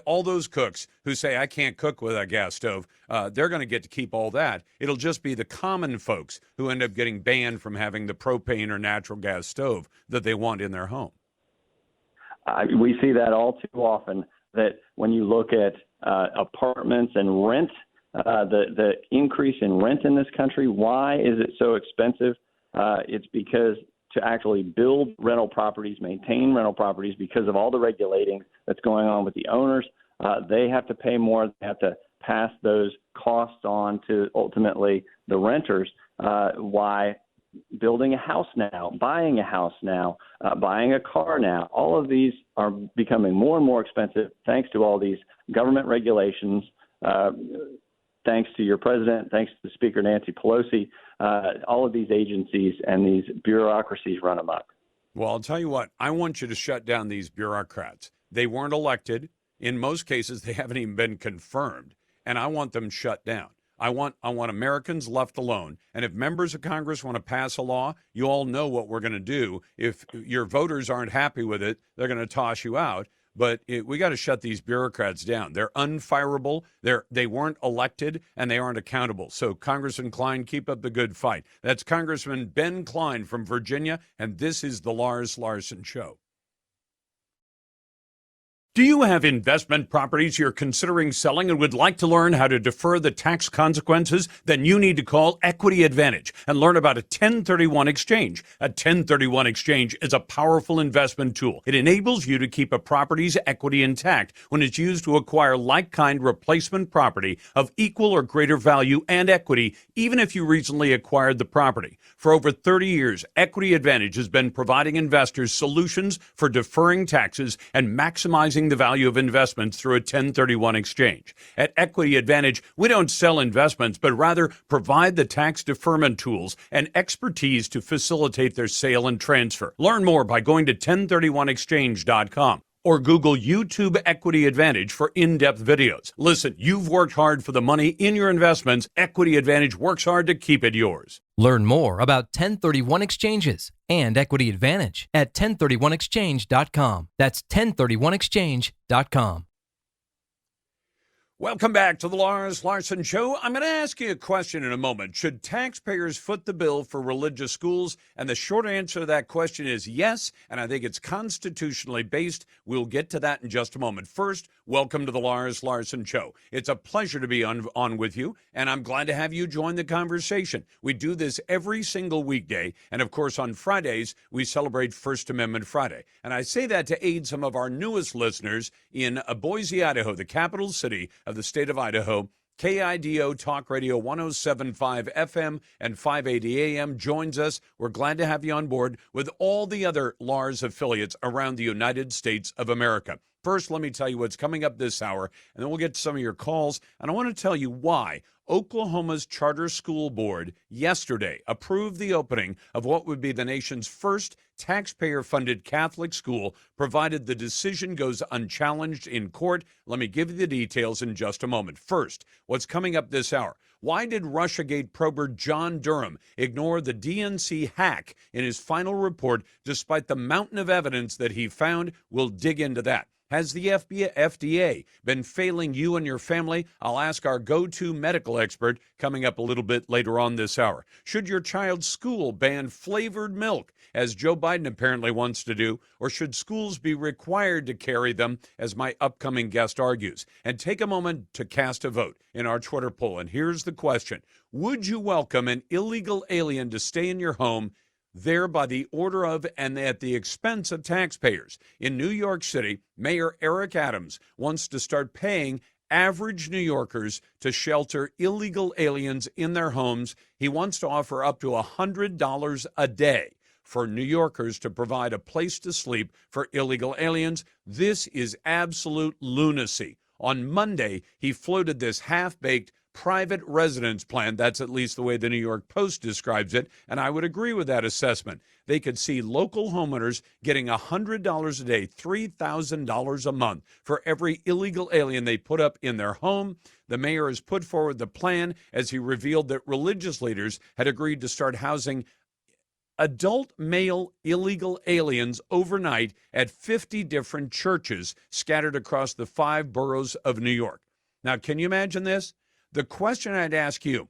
all those cooks who say, I can't cook with a gas stove, they're going to get to keep all that. It'll just be the common folks who end up getting banned from having the propane or natural gas stove that they want in their home. We see that all too often, that when you look at apartments and rent, the increase in rent in this country, why is it so expensive? It's because to actually build rental properties, maintain rental properties, because of all the regulating that's going on with the owners, they have to pay more. They have to pass those costs on to ultimately the renters. Why building a house now, buying a house now, buying a car now, all of these are becoming more and more expensive thanks to all these government regulations, thanks to your president, thanks to Speaker Nancy Pelosi. All of these agencies and these bureaucracies run amok. Well, I'll tell you what, I want you to shut down these bureaucrats. They weren't elected. In most cases, they haven't even been confirmed, and I want them shut down. I want Americans left alone. And if members of Congress want to pass a law, you all know what we're going to do. If your voters aren't happy with it, they're going to toss you out. But we got to shut these bureaucrats down. They're unfireable. They weren't elected, and they aren't accountable. So, Congressman Klein, keep up the good fight. That's Congressman Ben Klein from Virginia, and this is the Lars Larson Show. Do you have investment properties you're considering selling and would like to learn how to defer the tax consequences? Then you need to call Equity Advantage and learn about a 1031 exchange. A 1031 exchange is a powerful investment tool. It enables you to keep a property's equity intact when it's used to acquire like-kind replacement property of equal or greater value and equity, even if you recently acquired the property. For over 30 years, Equity Advantage has been providing investors solutions for deferring taxes and maximizing the value of investments through a 1031 exchange. At Equity Advantage, we don't sell investments, but rather provide the tax deferment tools and expertise to facilitate their sale and transfer. Learn more by going to 1031exchange.com. or Google YouTube Equity Advantage for in-depth videos. Listen, you've worked hard for the money in your investments. Equity Advantage works hard to keep it yours. Learn more about 1031 exchanges and Equity Advantage at 1031exchange.com. That's 1031exchange.com. Welcome back to the Lars Larson Show. I'm going to ask you a question in a moment. Should taxpayers foot the bill for religious schools? And the short answer to that question is yes, and I think it's constitutionally based. We'll get to that in just a moment. First, welcome to the Lars Larson Show. It's a pleasure to be on with you, and I'm glad to have you join the conversation. We do this every single weekday, and of course on Fridays, we celebrate First Amendment Friday. And I say that to aid some of our newest listeners in Boise, Idaho, the capital city of the state of Idaho. KIDO Talk Radio 107.5 FM and 580 AM joins us. We're glad to have you on board with all the other Lars affiliates around the United States of America. First, let me tell you what's coming up this hour, and then we'll get to some of your calls. And I want to tell you why Oklahoma's Charter School Board yesterday approved the opening of what would be the nation's first taxpayer-funded Catholic school, provided the decision goes unchallenged in court. Let me give you the details in just a moment. First, what's coming up this hour? Why did Russiagate prober John Durham ignore the DNC hack in his final report despite the mountain of evidence that he found? We'll dig into that. Has the FDA been failing you and your family? I'll ask our go-to medical expert coming up a little bit later on this hour. Should your child's school ban flavored milk, as Joe Biden apparently wants to do, or should schools be required to carry them, as my upcoming guest argues? And take a moment to cast a vote in our Twitter poll. And here's the question. Would you welcome an illegal alien to stay in your home, there by the order of and at the expense of taxpayers? In New York City, Mayor Eric Adams wants to start paying average New Yorkers to shelter illegal aliens in their homes. He wants to offer up to $100 a day for New Yorkers to provide a place to sleep for illegal aliens. This is absolute lunacy. On Monday, he floated this half-baked private residence plan. That's at least the way the New York Post describes it, and I would agree with that assessment. They could see local homeowners getting $100 a day, $3,000 a month for every illegal alien they put up in their home. The mayor has put forward the plan as he revealed that religious leaders had agreed to start housing adult male illegal aliens overnight at 50 different churches scattered across the 5 boroughs of New York. Now, can you imagine this? The question I'd ask you,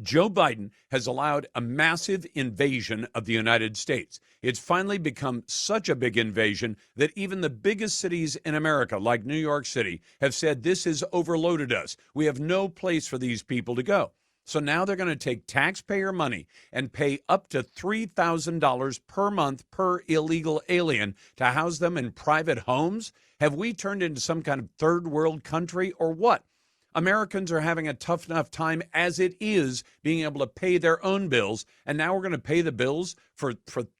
Joe Biden has allowed a massive invasion of the United States. It's finally become such a big invasion that even the biggest cities in America, like New York City, have said this has overloaded us. We have no place for these people to go. So now they're going to take taxpayer money and pay up to $3,000 per month per illegal alien to house them in private homes? Have we turned into some kind of third world country or what? Americans are having a tough enough time as it is being able to pay their own bills, and now we're going to pay the bills for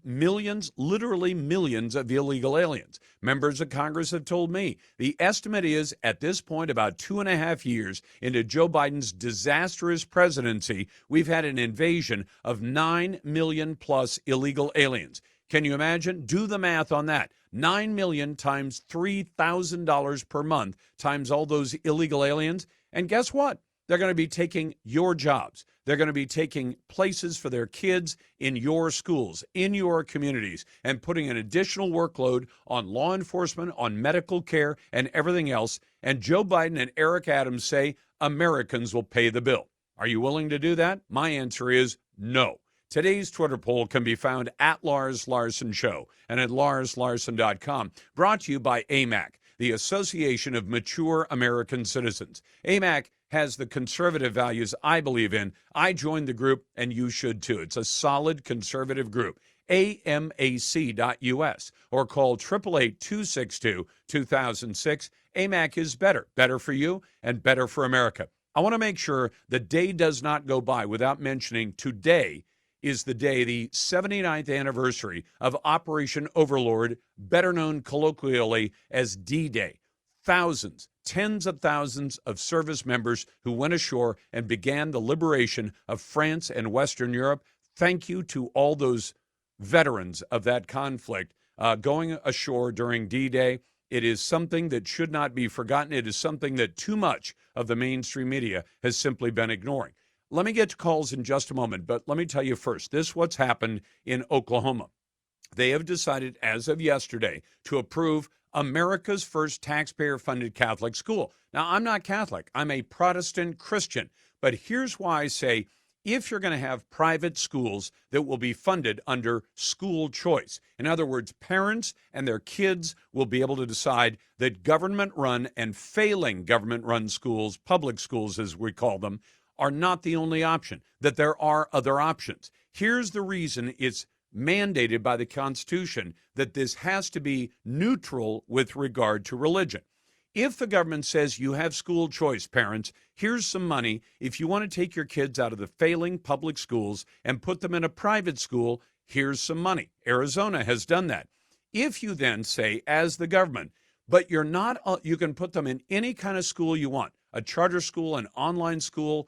millions, literally millions of illegal aliens. Members of Congress have told me the estimate is at this point, about 2.5 years into Joe Biden's disastrous presidency, we've had an invasion of 9 million plus illegal aliens. Can you imagine? Do the math on that. 9 million times $3,000 per month times all those illegal aliens. And guess what? They're going to be taking your jobs. They're going to be taking places for their kids in your schools, in your communities, and putting an additional workload on law enforcement, on medical care, and everything else. And Joe Biden and Eric Adams say Americans will pay the bill. Are you willing to do that? My answer is no. Today's Twitter poll can be found at Lars Larson Show and at larslarson.com. Brought to you by AMAC, the Association of Mature American Citizens. AMAC has the conservative values I believe in. I joined the group, and you should too. It's a solid conservative group. AMAC.us or call 888-262-2006. AMAC is better. Better for you and better for America. I want to make sure the day does not go by without mentioning today is the day, the 79th anniversary of Operation Overlord, better known colloquially as D-Day. Thousands, tens of thousands of service members who went ashore and began the liberation of France and Western Europe. Thank you to all those veterans of that conflict going ashore during D-Day. It is something that should not be forgotten. It is something that too much of the mainstream media has simply been ignoring. Let me get to calls in just a moment, but let me tell you first, this is what's happened in Oklahoma. They have decided as of yesterday to approve America's first taxpayer-funded Catholic school. Now, I'm not Catholic. I'm a Protestant Christian. But here's why I say if you're going to have private schools that will be funded under school choice, in other words, parents and their kids will be able to decide that government-run and failing government-run schools, public schools as we call them, are not the only option, that there are other options. Here's the reason it's mandated by the Constitution that this has to be neutral with regard to religion. If the government says you have school choice, parents, here's some money. If you want to take your kids out of the failing public schools and put them in a private school, here's some money. Arizona has done that. If you then say, as the government, but you're not, you can put them in any kind of school you want, a charter school, an online school,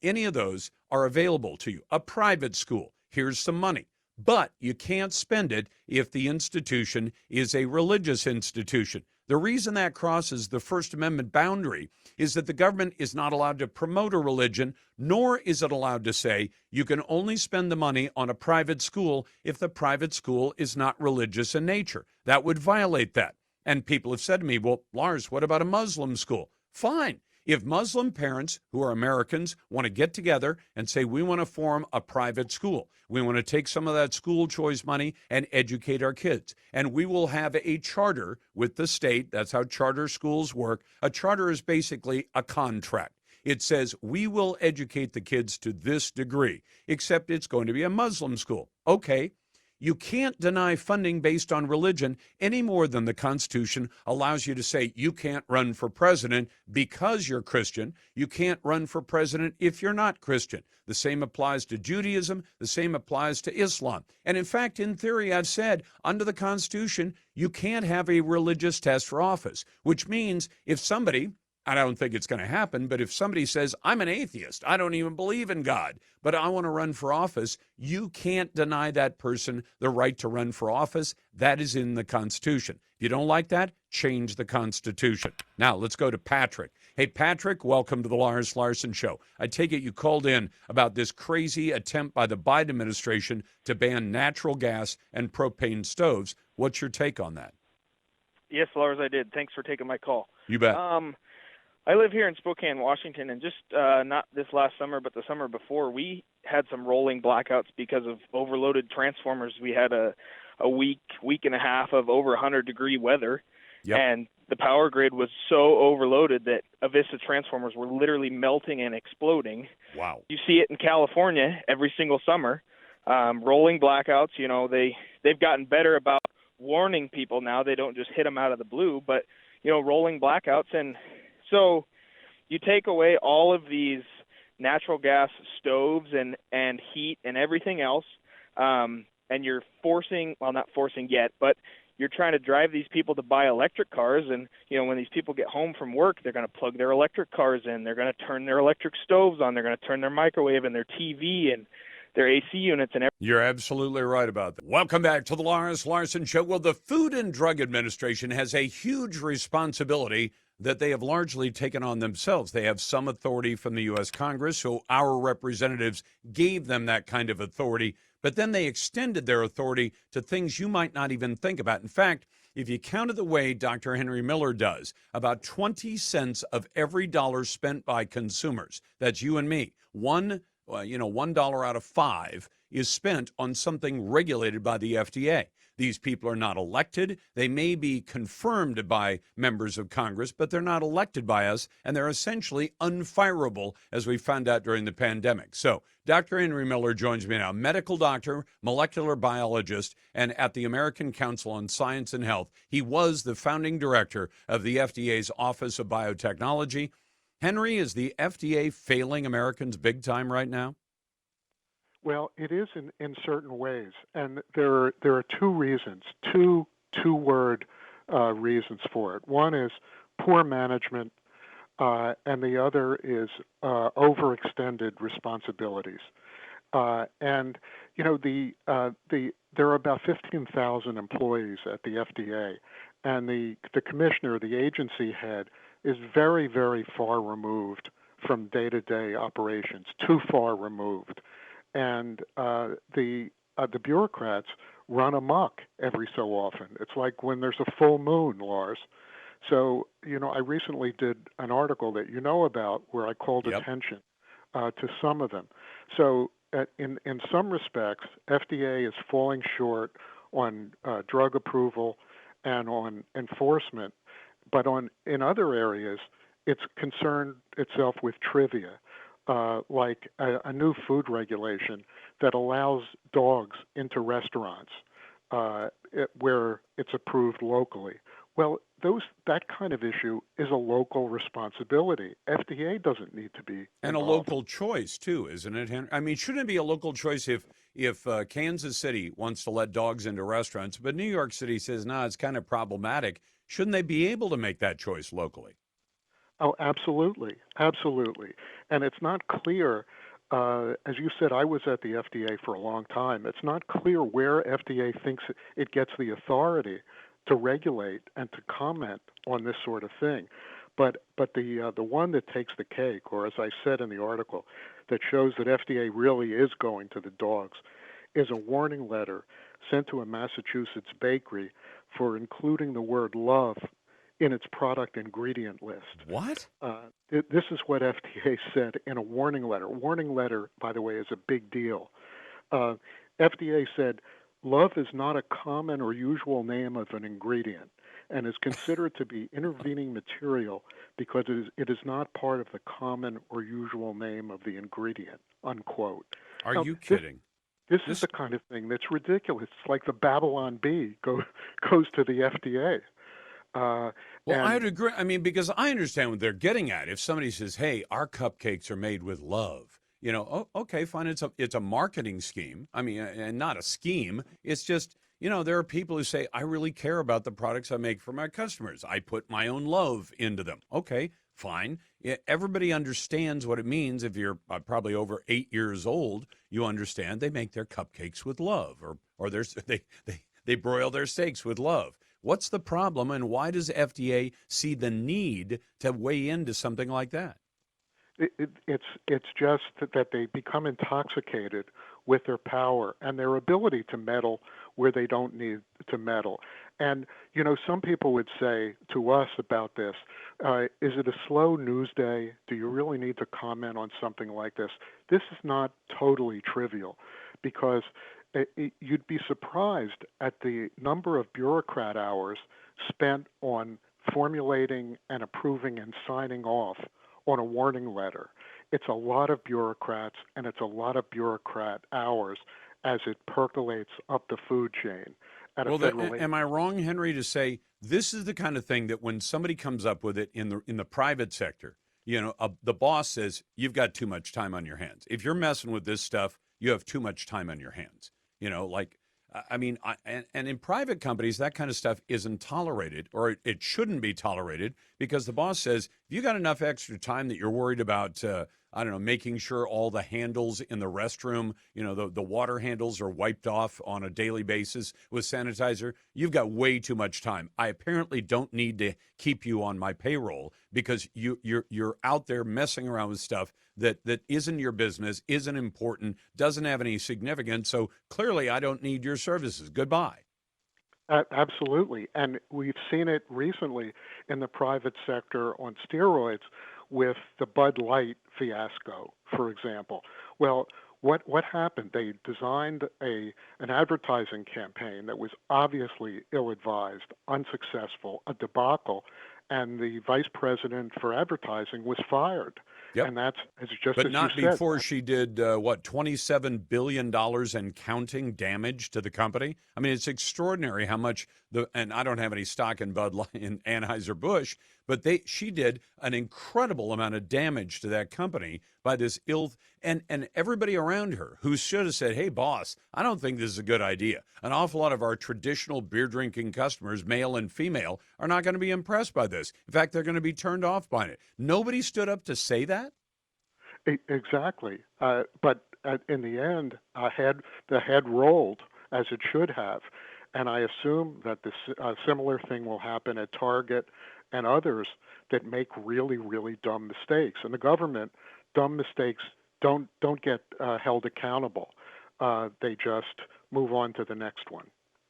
any of those are available to you. A private school, here's some money. But you can't spend it if the institution is a religious institution. The reason that crosses the First Amendment boundary is that the government is not allowed to promote a religion, nor is it allowed to say you can only spend the money on a private school if the private school is not religious in nature. That would violate that. And people have said to me, well, Lars, what about a Muslim school? Fine. If Muslim parents who are Americans want to get together and say, we want to form a private school, we want to take some of that school choice money and educate our kids, and we will have a charter with the state. That's how charter schools work. A charter is basically a contract. It says we will educate the kids to this degree, except it's going to be a Muslim school. Okay. You can't deny funding based on religion any more than the Constitution allows you to say you can't run for president because you're Christian. You can't run for president if you're not Christian. The same applies to Judaism. The same applies to Islam. And in fact, in theory, I've said under the Constitution, you can't have a religious test for office, which means if somebody I don't think it's going to happen, but if somebody says, I'm an atheist, I don't even believe in God, but I want to run for office, you can't deny that person the right to run for office. That is in the Constitution. If you don't like that, change the Constitution. Now, let's go to Patrick. Hey, Patrick, welcome to the Lars Larson Show. I take it you called in about this crazy attempt by the Biden administration to ban natural gas and propane stoves. What's your take on that? Yes, Lars, I did. Thanks for taking my call. You bet. I live here in Spokane, Washington, and just not this last summer, but the summer before, we had some rolling blackouts because of overloaded transformers. We had a week and a half of over 100-degree weather, and the power grid was so overloaded that Avista transformers were literally melting and exploding. Wow. You see it in California every single summer. Rolling blackouts, you know, they've gotten better about warning people now. They don't just hit them out of the blue, but, you know, rolling blackouts. And so you take away all of these natural gas stoves and heat and everything else, and you're forcing, well, not forcing yet, but you're trying to drive these people to buy electric cars. And, you know, when these people get home from work, they're going to plug their electric cars in. They're going to turn their electric stoves on. They're going to turn their microwave and their TV and their AC units and everything. You're absolutely right about that. Welcome back to the Lars Larson Show. Well, the Food and Drug Administration has a huge responsibility that they have largely taken on themselves. They have some authority from the U.S. Congress, so our representatives gave them that kind of authority, but then they extended their authority to things you might not even think about. In fact, if you count it the way Dr. Henry Miller does, about 20 cents of every dollar spent by consumers, that's you and me, $1 out of 5 is spent on something regulated by the FDA. These people are not elected. They may be confirmed by members of Congress, but they're not elected by us, and they're essentially unfireable, as we found out during the pandemic. So Dr. Henry Miller joins me now, medical doctor, molecular biologist, and at the American Council on Science and Health. He was the founding director of the FDA's Office of Biotechnology. Henry, is the FDA failing Americans big time right now? Well, it is in certain ways, and there are two reasons, two-word reasons for it. One is poor management, and the other is overextended responsibilities. And you know, there are about 15,000 employees at the FDA, and the commissioner, the agency head, is very, very far removed from day-to-day operations, too far removed. And the bureaucrats run amok every so often. It's like when there's a full moon, Lars. So, you know, I recently did an article that you know about where I called attention to some of them. So in some respects, FDA is falling short on drug approval and on enforcement, but in other areas, it's concerned itself with trivia. Like a new food regulation that allows dogs into restaurants where it's approved locally. Well, that kind of issue is a local responsibility. FDA doesn't need to be and involved. a local choice too, isn't it, Henry? I mean, shouldn't it be a local choice if Kansas City wants to let dogs into restaurants, but New York City says, no, it's kind of problematic? Shouldn't they be able to make that choice locally? Oh, absolutely. Absolutely. And it's not clear, as you said, I was at the FDA for a long time. It's not clear where FDA thinks it gets the authority to regulate and to comment on this sort of thing. But the one that takes the cake, or as I said in the article, that shows that FDA really is going to the dogs, is a warning letter sent to a Massachusetts bakery for including the word love in its product ingredient list. What? This is what FDA said in a warning letter. Warning letter, by the way, is a big deal. FDA said, love is not a common or usual name of an ingredient and is considered to be intervening material because it is not part of the common or usual name of the ingredient, unquote. Are now, you kidding? This is the kind of thing that's ridiculous. It's like the Babylon Bee goes to the FDA. Well, I'd agree. I mean, because I understand what they're getting at. If somebody says, hey, our cupcakes are made with love, you know, okay, fine. It's a marketing scheme. I mean, and not a scheme. It's just, there are people who say, I really care about the products I make for my customers. I put my own love into them. Okay, fine. Yeah, everybody understands what it means. If you're probably over 8 years old, you understand they make their cupcakes with love, or they broil their steaks with love. What's the problem, and why does FDA see the need to weigh into something like that? It's just that they become intoxicated with their power and their ability to meddle where they don't need to meddle. And some people would say to us about this, is it a slow news day? Do you really need to comment on something like this? This is not totally trivial, because you'd be surprised at the number of bureaucrat hours spent on formulating and approving and signing off on a warning letter. It's a lot of bureaucrats, and it's a lot of bureaucrat hours as it percolates up the food chain. Am I wrong, Henry, to say this is the kind of thing that when somebody comes up with it in the private sector, the boss says, you've got too much time on your hands. If you're messing with this stuff, you have too much time on your hands. And in private companies, that kind of stuff isn't tolerated, or it shouldn't be tolerated, because the boss says, if you got enough extra time that you're worried about, making sure all the handles in the restroom, the water handles are wiped off on a daily basis with sanitizer, you've got way too much time. I apparently don't need to keep you on my payroll because you're out there messing around with stuff that isn't your business, isn't important, doesn't have any significance. So clearly I don't need your services. Goodbye. Absolutely. And we've seen it recently in the private sector on steroids with the Bud Light fiasco, for example. Well, what happened? They designed an advertising campaign that was obviously ill-advised, unsuccessful, a debacle, and the vice president for advertising was fired. Yep. And that's just but as not you said. Before she did $27 billion and counting damage to the company. I mean, it's extraordinary how much and I don't have any stock in Bud Light in Anheuser-Busch, but she did an incredible amount of damage to that company by this and everybody around her who should have said, hey, boss, I don't think this is a good idea. An awful lot of our traditional beer drinking customers, male and female, are not going to be impressed by this. In fact, they're going to be turned off by it. Nobody stood up to say that? Exactly. But in the end, the head rolled as it should have. And I assume that a similar thing will happen at Target and others that make really, really dumb mistakes. And the government, dumb mistakes don't get held accountable. They just move on to the next one.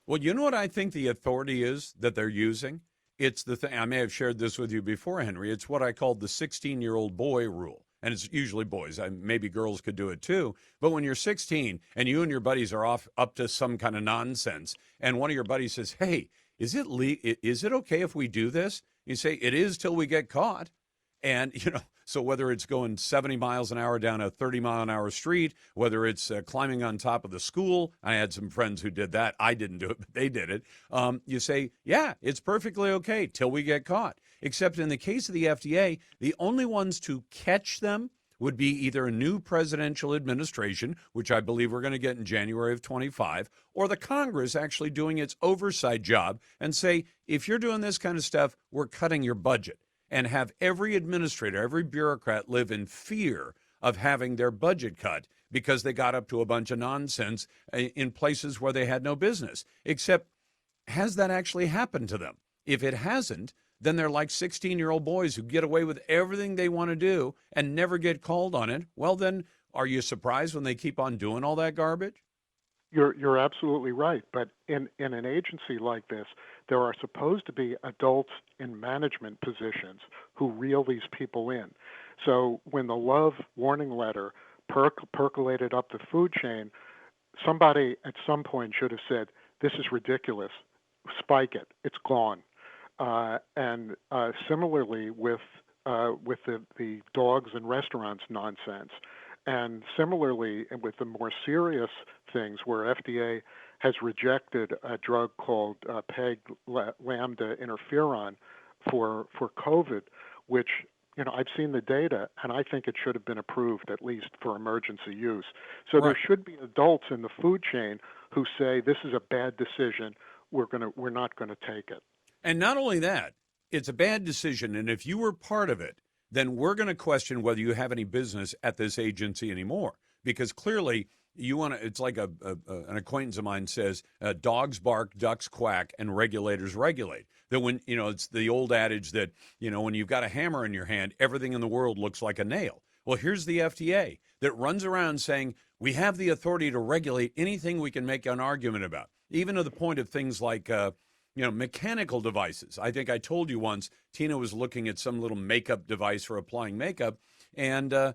Well, you know what I think the authority is that they're using? It's the thing, I may have shared this with you before, Henry. It's what I called the 16-year-old boy rule. And it's usually boys. Maybe girls could do it too. But when you're 16 and you and your buddies are up to some kind of nonsense, and one of your buddies says, hey, is it okay if we do this? You say, it is till we get caught. And, so whether it's going 70 miles an hour down a 30-mile-an-hour street, whether it's climbing on top of the school, I had some friends who did that. I didn't do it, but they did it. You say, yeah, it's perfectly okay till we get caught. Except in the case of the FDA, the only ones to catch them would be either a new presidential administration, which I believe we're going to get in January of 25, or the Congress actually doing its oversight job and say, if you're doing this kind of stuff, we're cutting your budget. And have every administrator, every bureaucrat live in fear of having their budget cut because they got up to a bunch of nonsense in places where they had no business. Except, has that actually happened to them? If it hasn't, then they're like 16-year-old boys who get away with everything they want to do and never get called on it. Well, then, are you surprised when they keep on doing all that garbage? You're absolutely right. But in an agency like this, there are supposed to be adults in management positions who reel these people in. So when the Love warning letter percolated up the food chain, somebody at some point should have said, this is ridiculous. Spike it. It's gone. And similarly with the dogs and restaurants nonsense. And similarly, with the more serious things where FDA has rejected a drug called PEG lambda interferon for COVID, which, I've seen the data, and I think it should have been approved at least for emergency use. So Right. There should be adults in the food chain who say this is a bad decision. We're not going to take it. And not only that, it's a bad decision. And if you were part of it, then we're going to question whether you have any business at this agency anymore. Because clearly you want to, it's like an acquaintance of mine says, dogs bark, ducks quack, and regulators regulate. That when, it's the old adage that, when you've got a hammer in your hand, everything in the world looks like a nail. Well, here's the FDA that runs around saying we have the authority to regulate anything we can make an argument about, even to the point of things like, mechanical devices. I think I told you once, Tina was looking at some little makeup device for applying makeup, and the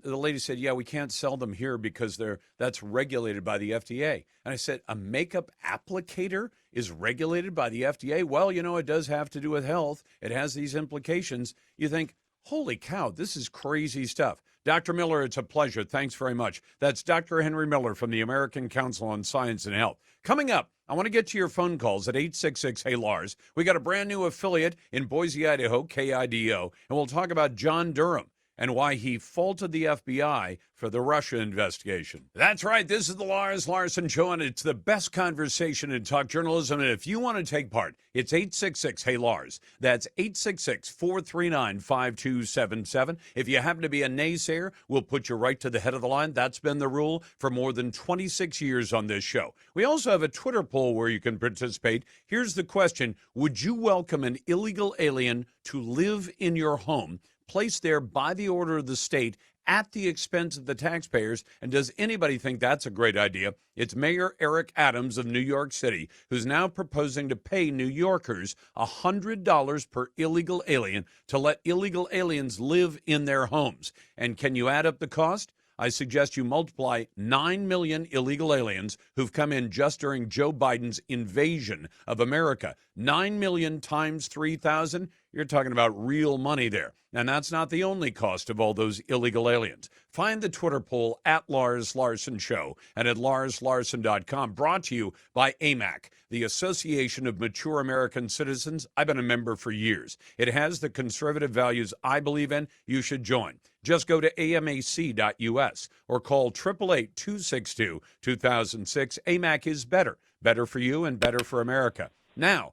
lady said, yeah, we can't sell them here because that's regulated by the FDA. And I said, a makeup applicator is regulated by the FDA? Well, it does have to do with health. It has these implications. You think, holy cow, this is crazy stuff. Dr. Miller, it's a pleasure. Thanks very much. That's Dr. Henry Miller from the American Council on Science and Health. Coming up, I want to get to your phone calls at 866-HEY-LARS. We got a brand new affiliate in Boise, Idaho, KIDO, and we'll talk about John Durham and why he faulted the FBI for the Russia investigation. That's right. This is the Lars Larson Show, and it's the best conversation in talk journalism. And if you want to take part, it's 866-HEY-LARS. That's 866-439-5277. If you happen to be a naysayer, we'll put you right to the head of the line. That's been the rule for more than 26 years on this show. We also have a Twitter poll where you can participate. Here's the question. Would you welcome an illegal alien to live in your home, placed there by the order of the state at the expense of the taxpayers? And does anybody think that's a great idea? It's Mayor Eric Adams of New York City, who's now proposing to pay New Yorkers $100 per illegal alien to let illegal aliens live in their homes. And can you add up the cost? I suggest you multiply 9 million illegal aliens who've come in just during Joe Biden's invasion of America. 9 million times 3,000, you're talking about real money there. And that's not the only cost of all those illegal aliens. Find the Twitter poll at Lars Larson Show and at larslarson.com. Brought to you by AMAC, the Association of Mature American Citizens. I've been a member for years. It has the conservative values I believe in. You should join. Just go to amac.us or call 888-262-2006. AMAC is better. Better for you and better for America. Now,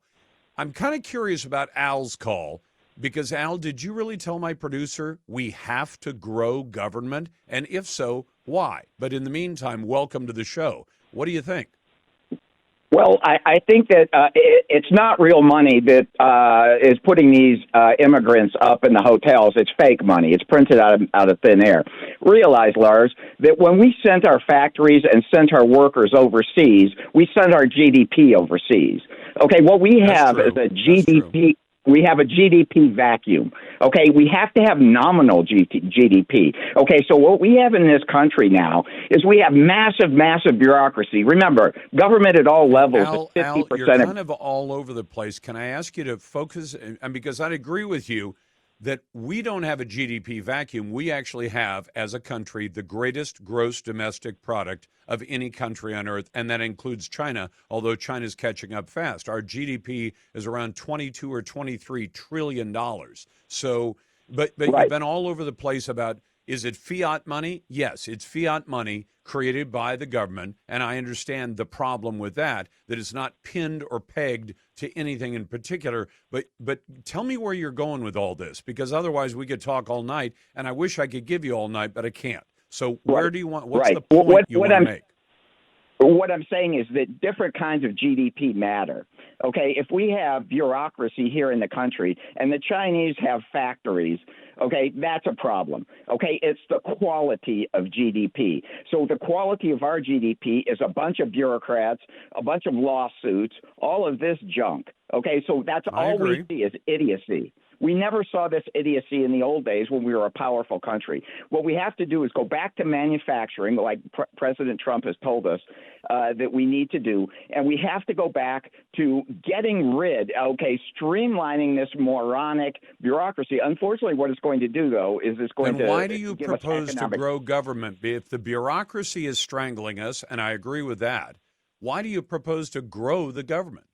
I'm kind of curious about Al's call because, Al, did you really tell my producer we have to grow government? And if so, why? But in the meantime, welcome to the show. What do you think? Well, I think that it's not real money that is putting these immigrants up in the hotels. It's fake money. It's printed out of thin air. Realize, Lars, that when we sent our factories and sent our workers overseas, we sent our GDP overseas. Okay, what we have is a GDP. We have a GDP vacuum. Okay, we have to have nominal GDP. Okay, so what we have in this country now is we have massive bureaucracy. Remember, government at all levels is 50%. Al, you're kind of all over the place. Can I ask you to focus? And because I'd agree with you that we don't have a GDP vacuum. We actually have, as a country, the greatest gross domestic product of any country on earth, and that includes China, although China's catching up fast. Our GDP is around $22 or $23 trillion. So, but right. You've been all over the place about, is it fiat money? Yes, it's fiat money created by the government, and I understand the problem with that it's not pinned or pegged to anything in particular. But tell me where you're going with all this, because otherwise we could talk all night, and I wish I could give you all night, but I can't. So where do you want, what's the point you want to make? What I'm saying is that different kinds of GDP matter. Okay, if we have bureaucracy here in the country and the Chinese have factories, okay, that's a problem. Okay, it's the quality of GDP. So the quality of our GDP is a bunch of bureaucrats, a bunch of lawsuits, all of this junk. Okay, so that's all we see is idiocy. We never saw this idiocy in the old days when we were a powerful country. What we have to do is go back to manufacturing, like President Trump has told us that we need to do, and we have to go back to getting rid, streamlining this moronic bureaucracy. Unfortunately, what it's going to do, though, is it's going to why do you propose to grow government? If the bureaucracy is strangling us, and I agree with that, why do you propose to grow the government?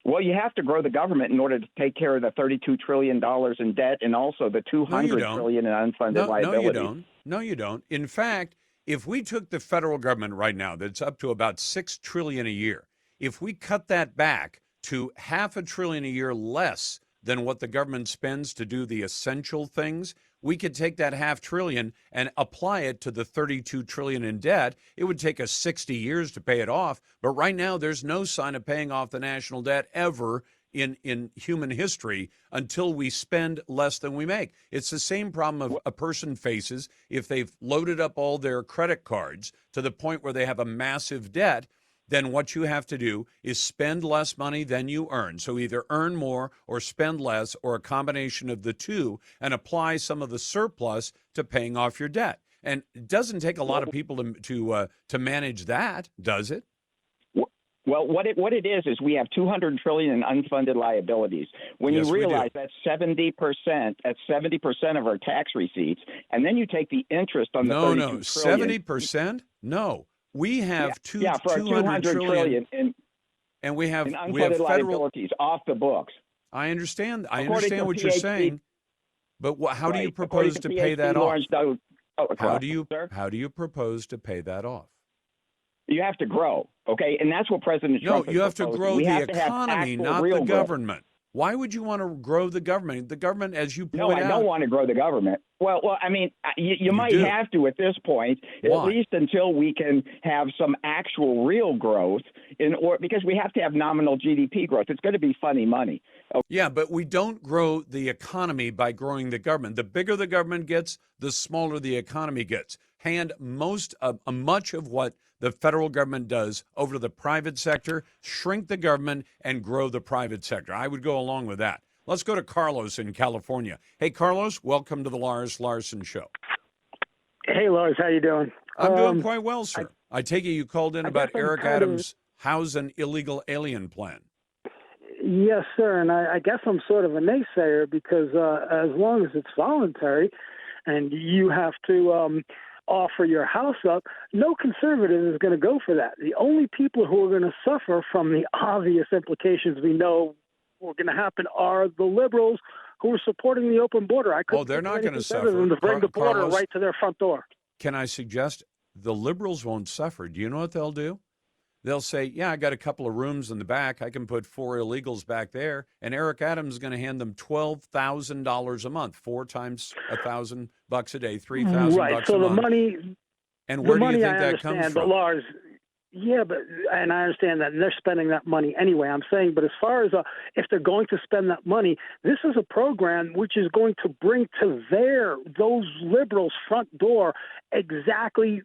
Well, you have to grow the government in order to take care of the $32 trillion in debt and also the $200 trillion in unfunded liability. No, you don't. In fact, If we took the federal government right now, that's up to about $6 trillion a year, if we cut that back to $500 billion a year less than what the government spends to do the essential things, we could take that $500 billion and apply it to the $32 trillion in debt. It would take us 60 years to pay it off, but right now there's no sign of paying off the national debt ever in human history until we spend less than we make. It's the same problem a person faces if they've loaded up all their credit cards to the point where they have a massive debt. Then what you have to do is spend less money than you earn. So either earn more or spend less, or a combination of the two, and apply some of the surplus to paying off your debt. And it doesn't take a lot of people to manage that, does it? Well, what it is we have $200 trillion in unfunded liabilities. When Yes, you we do. realize that's 70%, that's 70% of our tax receipts, and then you take the interest on the $32 trillion. 70%? No. We have for $200 trillion and we have unfunded federal liabilities off the books. I understand According to what you're PhD saying, but how do you Right. propose According to to pay PhD that off? Lawrence Douglas- How do you sir? how do you propose to pay that off? You have to grow, okay? And that's what President Trump No, is you have to proposing. grow We the have to have economy, actual not real the growth. government. Why would you want to grow the government? The government, as you point No, I out, don't want to grow the government. Well, I mean, you might do. have to at this point, Why? at least until we can have some actual real growth, because we have to have nominal GDP growth. It's going to be funny money. Yeah, but we don't grow the economy by growing the government. The bigger the government gets, the smaller the economy gets. Hand much of what the federal government does over to the private sector, shrink the government, and grow the private sector. I would go along with that. Let's go to Carlos in California. Hey, Carlos, welcome to the Lars Larson Show. Hey, Lars, how you doing? I'm doing quite well, sir. I take it you called in I about guess I'm Eric kind of- Adams' house and illegal alien plan. Yes, sir. And I guess I'm sort of a naysayer because as long as it's voluntary and you have to offer your house up, no conservative is going to go for that. The only people who are going to suffer from the obvious implications we know are going to happen are the liberals who are supporting the open border. I couldn't they're think of not gonna anything better than suffer. to bring the border Carlos, right to their front door. Can I suggest the liberals won't suffer? Do you know what they'll do? They'll say, yeah, I got a couple of rooms in the back. I can put 4 illegals back there. And Eric Adams is going to hand them $12,000 a month, 4 times $1,000 a day, $3,000 Right. a So the month. money, And the where do you money think I that understand, comes but from? Lars, yeah, but and I understand that and they're spending that money anyway. I'm saying, but as far as if they're going to spend that money, this is a program which is going to bring to those liberals' front door exactly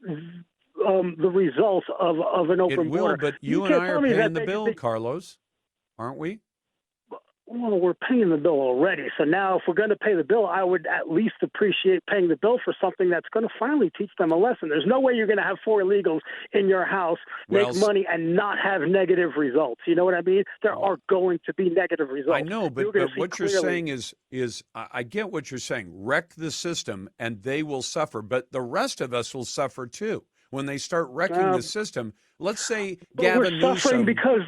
the results of an open It will, border. but you and can't I tell are me paying that the bill, Carlos, aren't we? Well, we're paying the bill already. So now if we're going to pay the bill, I would at least appreciate paying the bill for something that's going to finally teach them a lesson. There's no way you're going to have 4 illegals in your house, make money, and not have negative results. You know what I mean? There are going to be negative results. I know, but what you're saying is I get what you're saying. Wreck the system and they will suffer, but the rest of us will suffer too. When they start wrecking the system, let's say Gavin we're suffering Newsom. because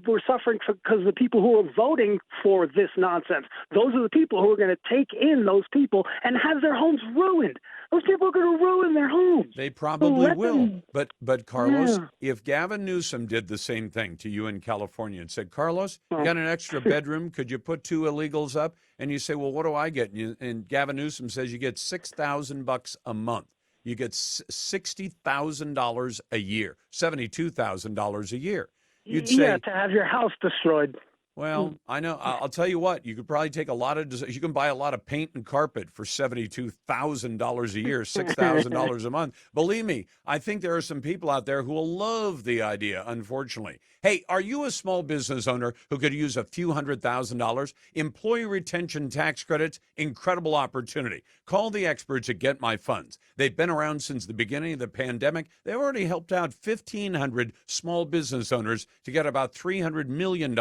we're suffering because the people who are voting for this nonsense, those are the people who are going to take in those people and have their homes ruined. Those people are going to ruin their homes. They probably let will. them- But Carlos, Yeah. if Gavin Newsom did the same thing to you in California and said, Carlos, you got an extra bedroom, could you put 2 illegals up? And you say, well, what do I get? And Gavin Newsom says you get $6,000 a month. You get $60,000 a year, $72,000 a year. You'd say, to have your house destroyed. well, I know. I'll tell you what. You could probably take you can buy a lot of paint and carpet for $72,000 a year, $6,000 a month. Believe me, I think there are some people out there who will love the idea, unfortunately. Hey, are you a small business owner who could use a few $100,000? Employee retention tax credits, incredible opportunity. Call the experts at Get My Funds. They've been around since the beginning of the pandemic. They've already helped out 1,500 small business owners to get about $300 million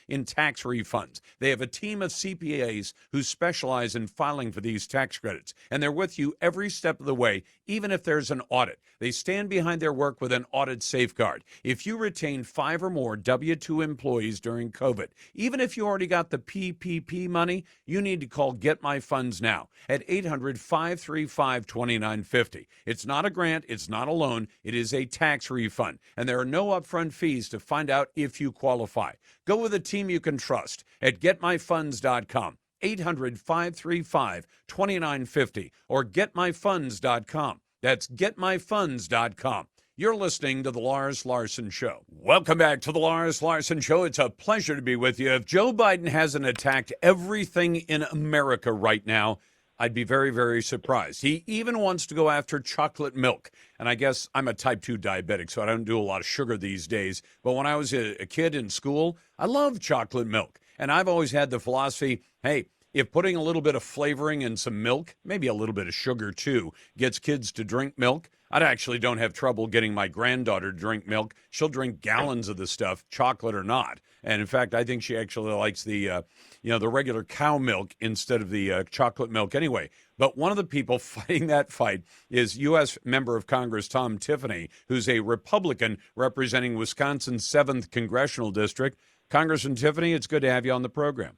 in and tax refunds. They have a team of CPAs who specialize in filing for these tax credits, and they're with you every step of the way, even if there's an audit. They stand behind their work with an audit safeguard. If you retain 5 or more W-2 employees during COVID, even if you already got the PPP money, you need to call Get My Funds now at 800-535-2950. It's not a grant, it's not a loan, it is a tax refund, and there are no upfront fees to find out if you qualify. Go with a team you can trust at getmyfunds.com. 800-535-2950 or getmyfunds.com. That's getmyfunds.com. You're listening to The Lars Larson Show. Welcome back to The Lars Larson Show. It's a pleasure to be with you. If Joe Biden hasn't attacked everything in America right now, I'd be very, very surprised. He even wants to go after chocolate milk. And I guess I'm a type 2 diabetic, so I don't do a lot of sugar these days. But when I was a kid in school, I loved chocolate milk. And I've always had the philosophy, hey, if putting a little bit of flavoring in some milk, maybe a little bit of sugar too, gets kids to drink milk, I actually don't have trouble getting my granddaughter to drink milk. She'll drink gallons of the stuff, chocolate or not. And in fact, I think she actually likes the regular cow milk instead of the chocolate milk anyway. But one of the people fighting that fight is U.S. Member of Congress Tom Tiffany, who's a Republican representing Wisconsin's 7th Congressional District. Congressman Tiffany, it's good to have you on the program.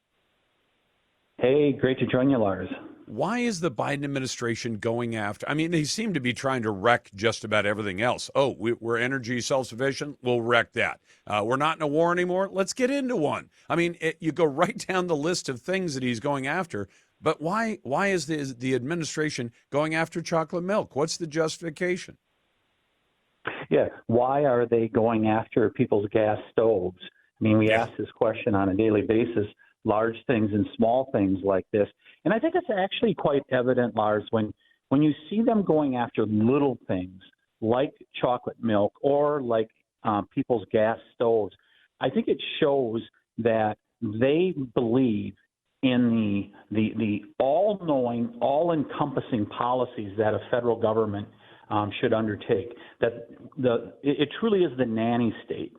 Hey, great to join you, Lars. Why is the Biden administration going after? I mean, they seem to be trying to wreck just about everything else. Oh, we're energy self-sufficient. We'll wreck that. We're not in a war anymore. Let's get into one. I mean, you go right down the list of things that he's going after. But why is the administration going after chocolate milk? What's the justification? Yeah, why are they going after people's gas stoves? I mean, we ask this question on a daily basis, large things and small things like this. And I think it's actually quite evident, Lars, when you see them going after little things like chocolate milk or like people's gas stoves. I think it shows that they believe in the all-knowing, all-encompassing policies that a federal government should undertake. That it truly is the nanny state.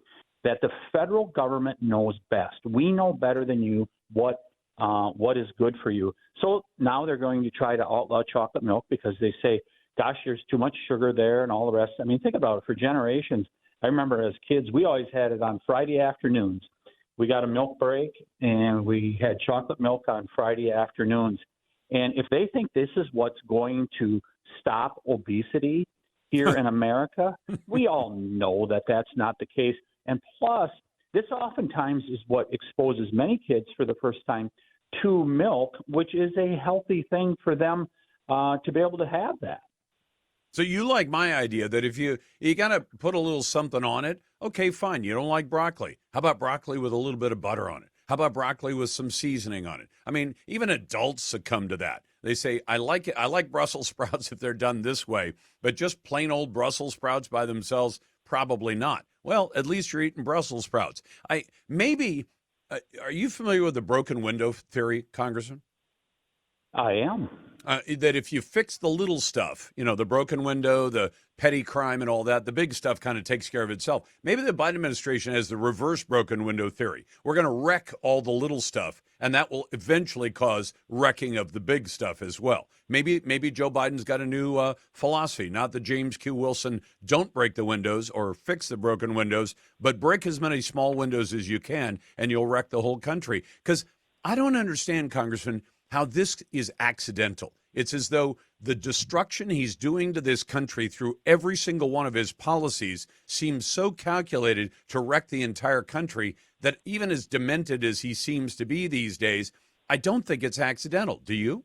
That the federal government knows best. We know better than you what is good for you. So now they're going to try to outlaw chocolate milk because they say, gosh, there's too much sugar there and all the rest. I mean, think about it. For generations, I remember as kids, we always had it on Friday afternoons. We got a milk break, and we had chocolate milk on Friday afternoons. And if they think this is what's going to stop obesity here in America, we all know that that's not the case. And plus, this oftentimes is what exposes many kids for the first time to milk, which is a healthy thing for them to be able to have that. So you like my idea that if you got to put a little something on it, okay, fine. You don't like broccoli. How about broccoli with a little bit of butter on it? How about broccoli with some seasoning on it? I mean, even adults succumb to that. They say, I like it. I like Brussels sprouts if they're done this way, but just plain old Brussels sprouts by themselves, probably not. Well, at least you're eating Brussels sprouts. Are you familiar with the broken window theory, Congressman? I am. That if you fix the little stuff, the broken window, the petty crime and all that, the big stuff kind of takes care of itself. Maybe the Biden administration has the reverse broken window theory. We're going to wreck all the little stuff, and that will eventually cause wrecking of the big stuff as well. Maybe Joe Biden's got a new philosophy, not the James Q. Wilson, don't break the windows or fix the broken windows, but break as many small windows as you can, and you'll wreck the whole country. Because I don't understand, Congressman, how this is accidental. It's as though the destruction he's doing to this country through every single one of his policies seems so calculated to wreck the entire country that even as demented as he seems to be these days, I don't think it's accidental. Do you?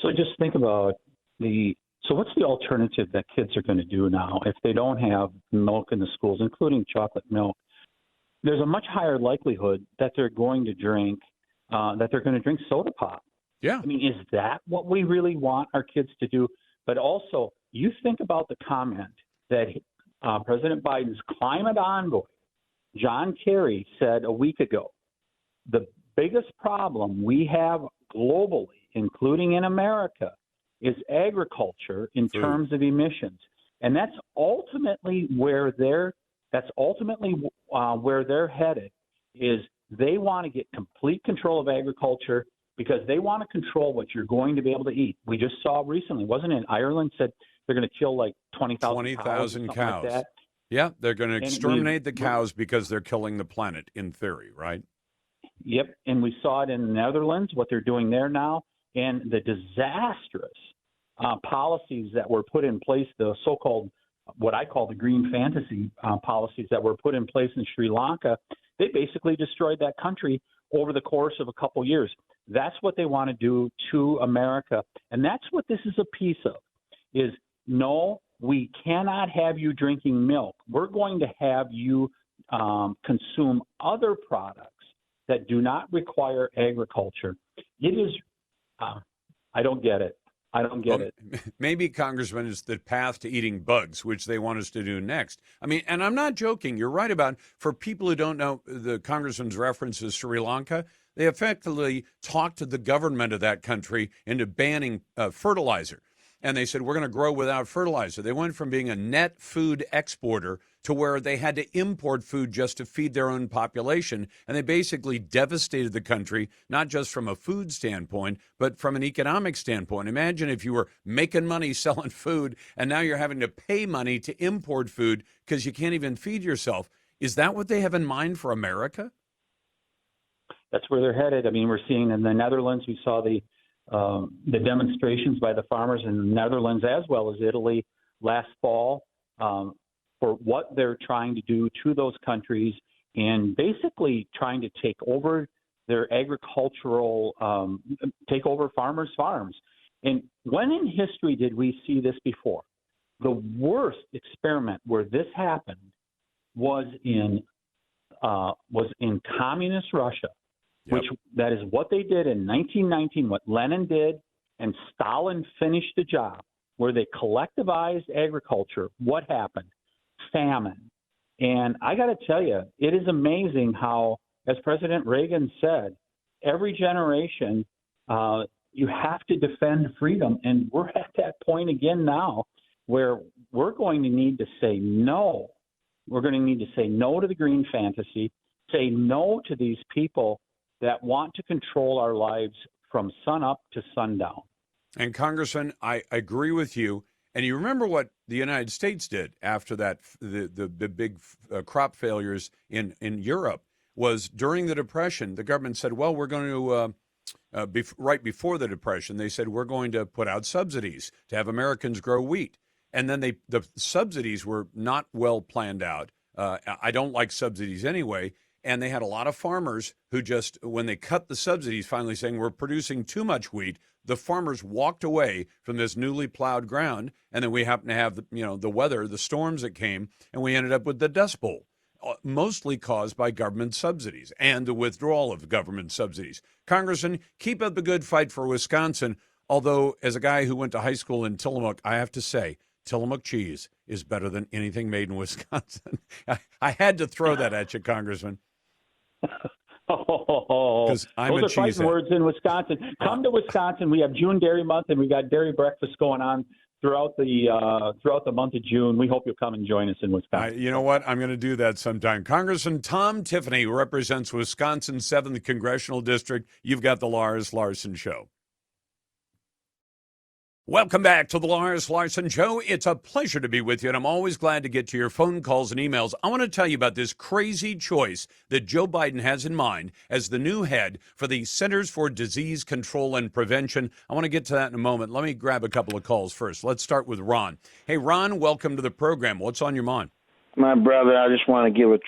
So just think about what's the alternative that kids are going to do now if they don't have milk in the schools, including chocolate milk? There's a much higher likelihood that they're going to drink soda pop. Yeah. I mean, is that what we really want our kids to do? But also, you think about the comment that President Biden's climate envoy, John Kerry, said a week ago. The biggest problem we have globally, including in America, is agriculture in terms of emissions. And that's ultimately where they're headed, is They want to get complete control of agriculture because they want to control what you're going to be able to eat. We just saw recently, wasn't it? Ireland said they're going to kill like 20,000 cows. Like that. Yeah, they're going to And exterminate the cows because they're killing the planet, in theory, right? Yep, and we saw it in the Netherlands, what they're doing there now, and the disastrous policies that were put in place, the so-called, what I call the green fantasy policies that were put in place in Sri Lanka. They basically destroyed that country over the course of a couple years. That's what they want to do to America, and that's what this is a piece of, is no, we cannot have you drinking milk. We're going to have you consume other products that do not require agriculture. It is, I don't get it. I don't get it. Maybe, Congressman, it's the path to eating bugs, which they want us to do next. I mean, and I'm not joking. You're right about, for people who don't know, the Congressman's reference is Sri Lanka. They effectively talked to the government of that country into banning fertilizer. And they said, we're going to grow without fertilizer. They went from being a net food exporter to where they had to import food just to feed their own population. And they basically devastated the country, not just from a food standpoint, but from an economic standpoint. Imagine if you were making money selling food and now you're having to pay money to import food because you can't even feed yourself. Is that what they have in mind for America? That's where they're headed. I mean, we're seeing in the Netherlands, we saw the demonstrations by the farmers in the Netherlands as well as Italy last fall for what they're trying to do to those countries and basically trying to take over their agricultural, take over farmers' farms. And when in history did we see this before? The worst experiment where this happened was in communist Russia. Yep. Which that is what they did in 1919, what Lenin did, and Stalin finished the job, where they collectivized agriculture. What happened? Famine. And I got to tell you, it is amazing how, as President Reagan said, every generation you have to defend freedom. And we're at that point again now where we're going to need to say no. We're going to need to say no to the green fantasy, say no to these people that want to control our lives from sun up to sundown. And Congressman, I agree with you. And you remember what the United States did after that, the big crop failures in Europe was during the Depression. The government said, well, we're going to, right before the Depression, they said, we're going to put out subsidies to have Americans grow wheat. And then the subsidies were not well planned out. I don't like subsidies anyway. And they had a lot of farmers who just, when they cut the subsidies, finally saying we're producing too much wheat, the farmers walked away from this newly plowed ground. And then we happened to have the weather, the storms that came, and we ended up with the Dust Bowl, mostly caused by government subsidies and the withdrawal of government subsidies. Congressman, keep up the good fight for Wisconsin. Although, as a guy who went to high school in Tillamook, I have to say, Tillamook cheese is better than anything made in Wisconsin. I had to throw that at you, Congressman. Because I'm those a are fighting cheesehead. words in Wisconsin. Come to Wisconsin. We have June Dairy Month, and we got dairy breakfast going on throughout the month of June. We hope you'll come and join us in Wisconsin. You know what? I'm going to do that sometime. Congressman Tom Tiffany, who represents Wisconsin's 7th Congressional District. You've got the Lars Larson Show. Welcome back to the Lars Larson Show. It's a pleasure to be with you, and I'm always glad to get to your phone calls and emails. I want to tell you about this crazy choice that Joe Biden has in mind as the new head for the Centers for Disease Control and Prevention. I want to get to that in a moment. Let me grab a couple of calls first. Let's start with Ron. Hey, Ron, welcome to the program. What's on your mind? My brother, I just want to give a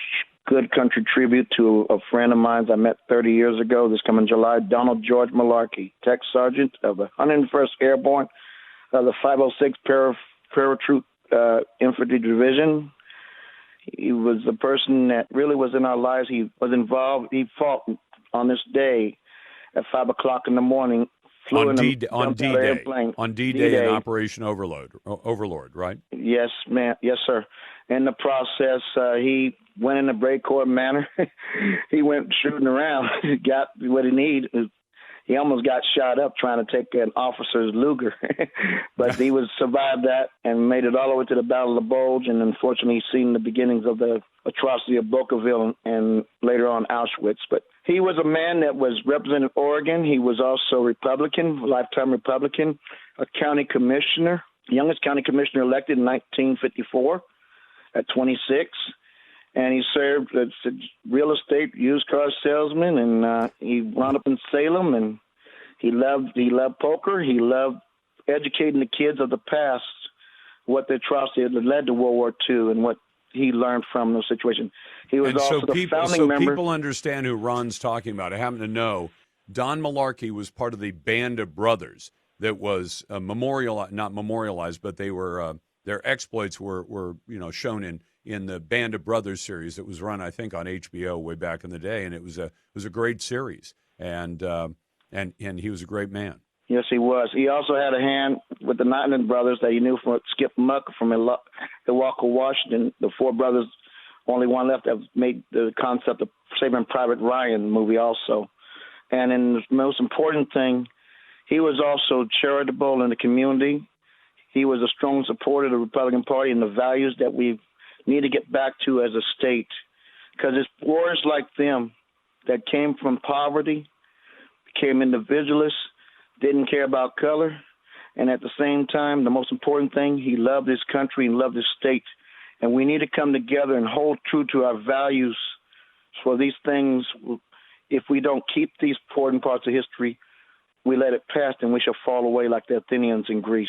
good country tribute to a friend of mine I met 30 years ago, this coming July, Donald George Malarkey, Tech Sergeant of the 101st Airborne, the 506 Paratroop Infantry Division. He was the person that really was in our lives. He was involved. He fought on this day at 5 o'clock in the morning. On D-Day in Operation Overlord, right? Yes, ma'am. Yes, sir. In the process, he went in a break court manner. He went shooting around, got what he needed. He almost got shot up trying to take an officer's Luger, but he survived that and made it all the way to the Battle of the Bulge, and unfortunately seen the beginnings of the atrocity of Bocaville and later on Auschwitz. But he was a man that was represented Oregon. He was also Republican, lifetime Republican, a county commissioner, youngest county commissioner elected in 1954 at 26. And he served as a real estate used car salesman, and he wound up in Salem. And he loved poker. He loved educating the kids of the past, what the atrocity that led to World War II, and what he learned from those situations. He was also the founding member. So people understand who Ron's talking about. I happen to know Don Malarkey was part of the Band of Brothers that was not memorialized, but they were their exploits were shown in the Band of Brothers series that was run, I think, on HBO way back in the day, and it was a great series, and he was a great man. Yes, he was. He also had a hand with the Nyland brothers that he knew from Skip Muck from Ilwaco, Washington. The four brothers, only one left that made the concept of Saving Private Ryan movie also. And in the most important thing, he was also charitable in the community. He was a strong supporter of the Republican Party and the values that we need to get back to as a state, because it's warriors like them that came from poverty, became individualists, didn't care about color, and at the same time, the most important thing, he loved his country and loved his state. And we need to come together and hold true to our values for these things. If we don't keep these important parts of history, we let it pass and we shall fall away like the Athenians in Greece.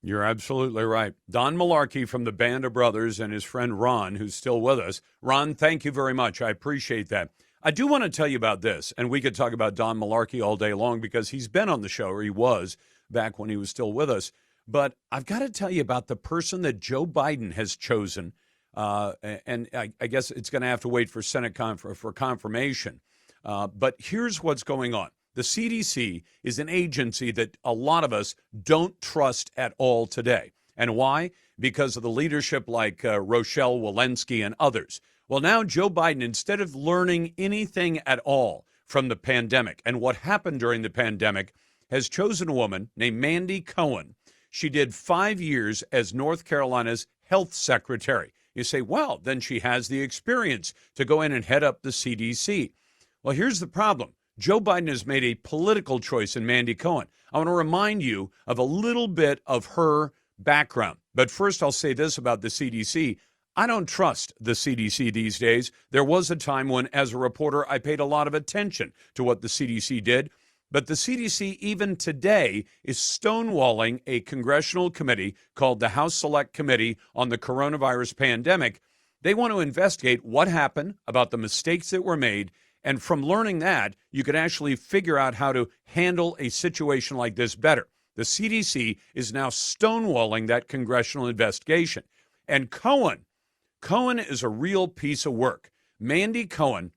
You're absolutely right. Don Malarkey from the Band of Brothers and his friend Ron, who's still with us. Ron, thank you very much. I appreciate that. I do want to tell you about this, and we could talk about Don Malarkey all day long because he's been on the show, or he was back when he was still with us. But I've got to tell you about the person that Joe Biden has chosen, and I guess it's going to have to wait for Senate for confirmation. But here's what's going on. The CDC is an agency that a lot of us don't trust at all today. And why? Because of the leadership like Rochelle Walensky and others. Well, now Joe Biden, instead of learning anything at all from the pandemic and what happened during the pandemic, has chosen a woman named Mandy Cohen. She did 5 years as North Carolina's health secretary. You say, well, then she has the experience to go in and head up the CDC. Well, here's the problem. Joe Biden has made a political choice in Mandy Cohen. I want to remind you of a little bit of her background. But first, I'll say this about the CDC. I don't trust the CDC these days. There was a time when, as a reporter, I paid a lot of attention to what the CDC did. But the CDC, even today, is stonewalling a congressional committee called the House Select Committee on the Coronavirus Pandemic. They want to investigate what happened, about the mistakes that were made, and from learning that, you can actually figure out how to handle a situation like this better. The CDC is now stonewalling that congressional investigation. And Cohen is a real piece of work. Mandy Cohen,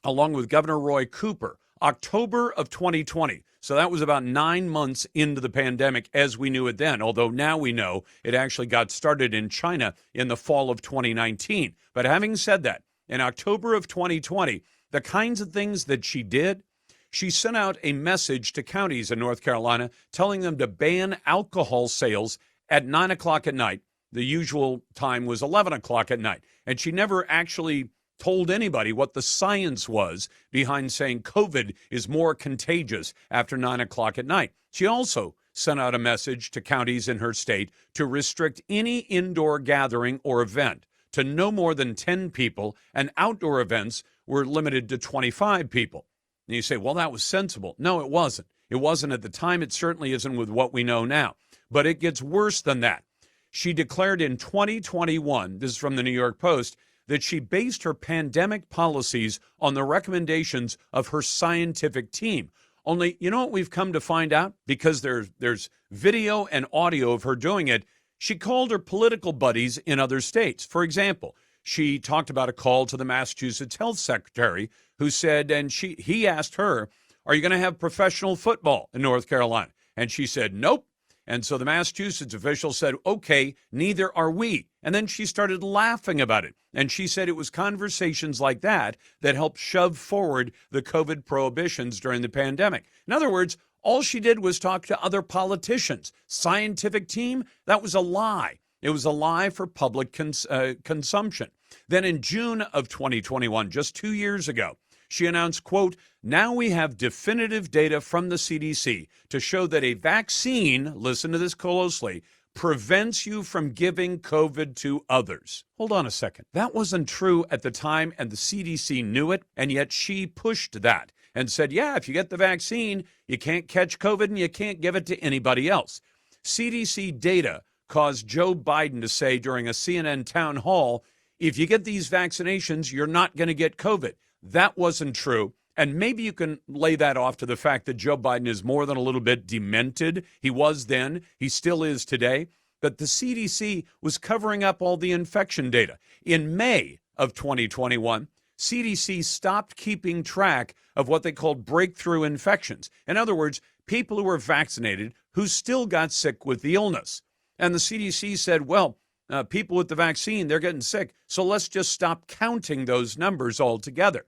along with Governor Roy Cooper, October of 2020. So that was about 9 months into the pandemic as we knew it then, although now we know it actually got started in China in the fall of 2019. But having said that, in October of 2020, the kinds of things that she did, she sent out a message to counties in North Carolina telling them to ban alcohol sales at 9 o'clock at night. The usual time was 11 o'clock at night. And she never actually told anybody what the science was behind saying COVID is more contagious after 9 o'clock at night. She also sent out a message to counties in her state to restrict any indoor gathering or event to no more than 10 people, and outdoor events were limited to 25 people. And you say, well, that was sensible. No, it wasn't. It wasn't at the time. It certainly isn't with what we know now. But it gets worse than that. She declared in 2021, this is from the New York Post, that she based her pandemic policies on the recommendations of her scientific team. Only, you know what we've come to find out? Because there's video and audio of her doing it, she called her political buddies in other states. For example, she talked about a call to the Massachusetts health secretary who said, and he asked her, are you going to have professional football in North Carolina? And she said, nope. And so the Massachusetts official said, okay, neither are we. And then she started laughing about it. And she said it was conversations like that that helped shove forward the COVID prohibitions during the pandemic. In other words, all she did was talk to other politicians. Scientific team, that was a lie. It was a lie for public consumption. Then in June of 2021, just 2 years ago, she announced, quote, now we have definitive data from the CDC to show that a vaccine, listen to this closely, prevents you from giving COVID to others. Hold on a second. That wasn't true at the time, and the CDC knew it, and yet she pushed that and said, yeah, if you get the vaccine, you can't catch COVID and you can't give it to anybody else. CDC data caused Joe Biden to say during a CNN town hall, if you get these vaccinations, you're not going to get COVID. That wasn't true. And maybe you can lay that off to the fact that Joe Biden is more than a little bit demented. He was then. He still is today. But the CDC was covering up all the infection data. In May of 2021, CDC stopped keeping track of what they called breakthrough infections. In other words, people who were vaccinated who still got sick with the illness. And the CDC said, well, people with the vaccine, they're getting sick. So let's just stop counting those numbers altogether.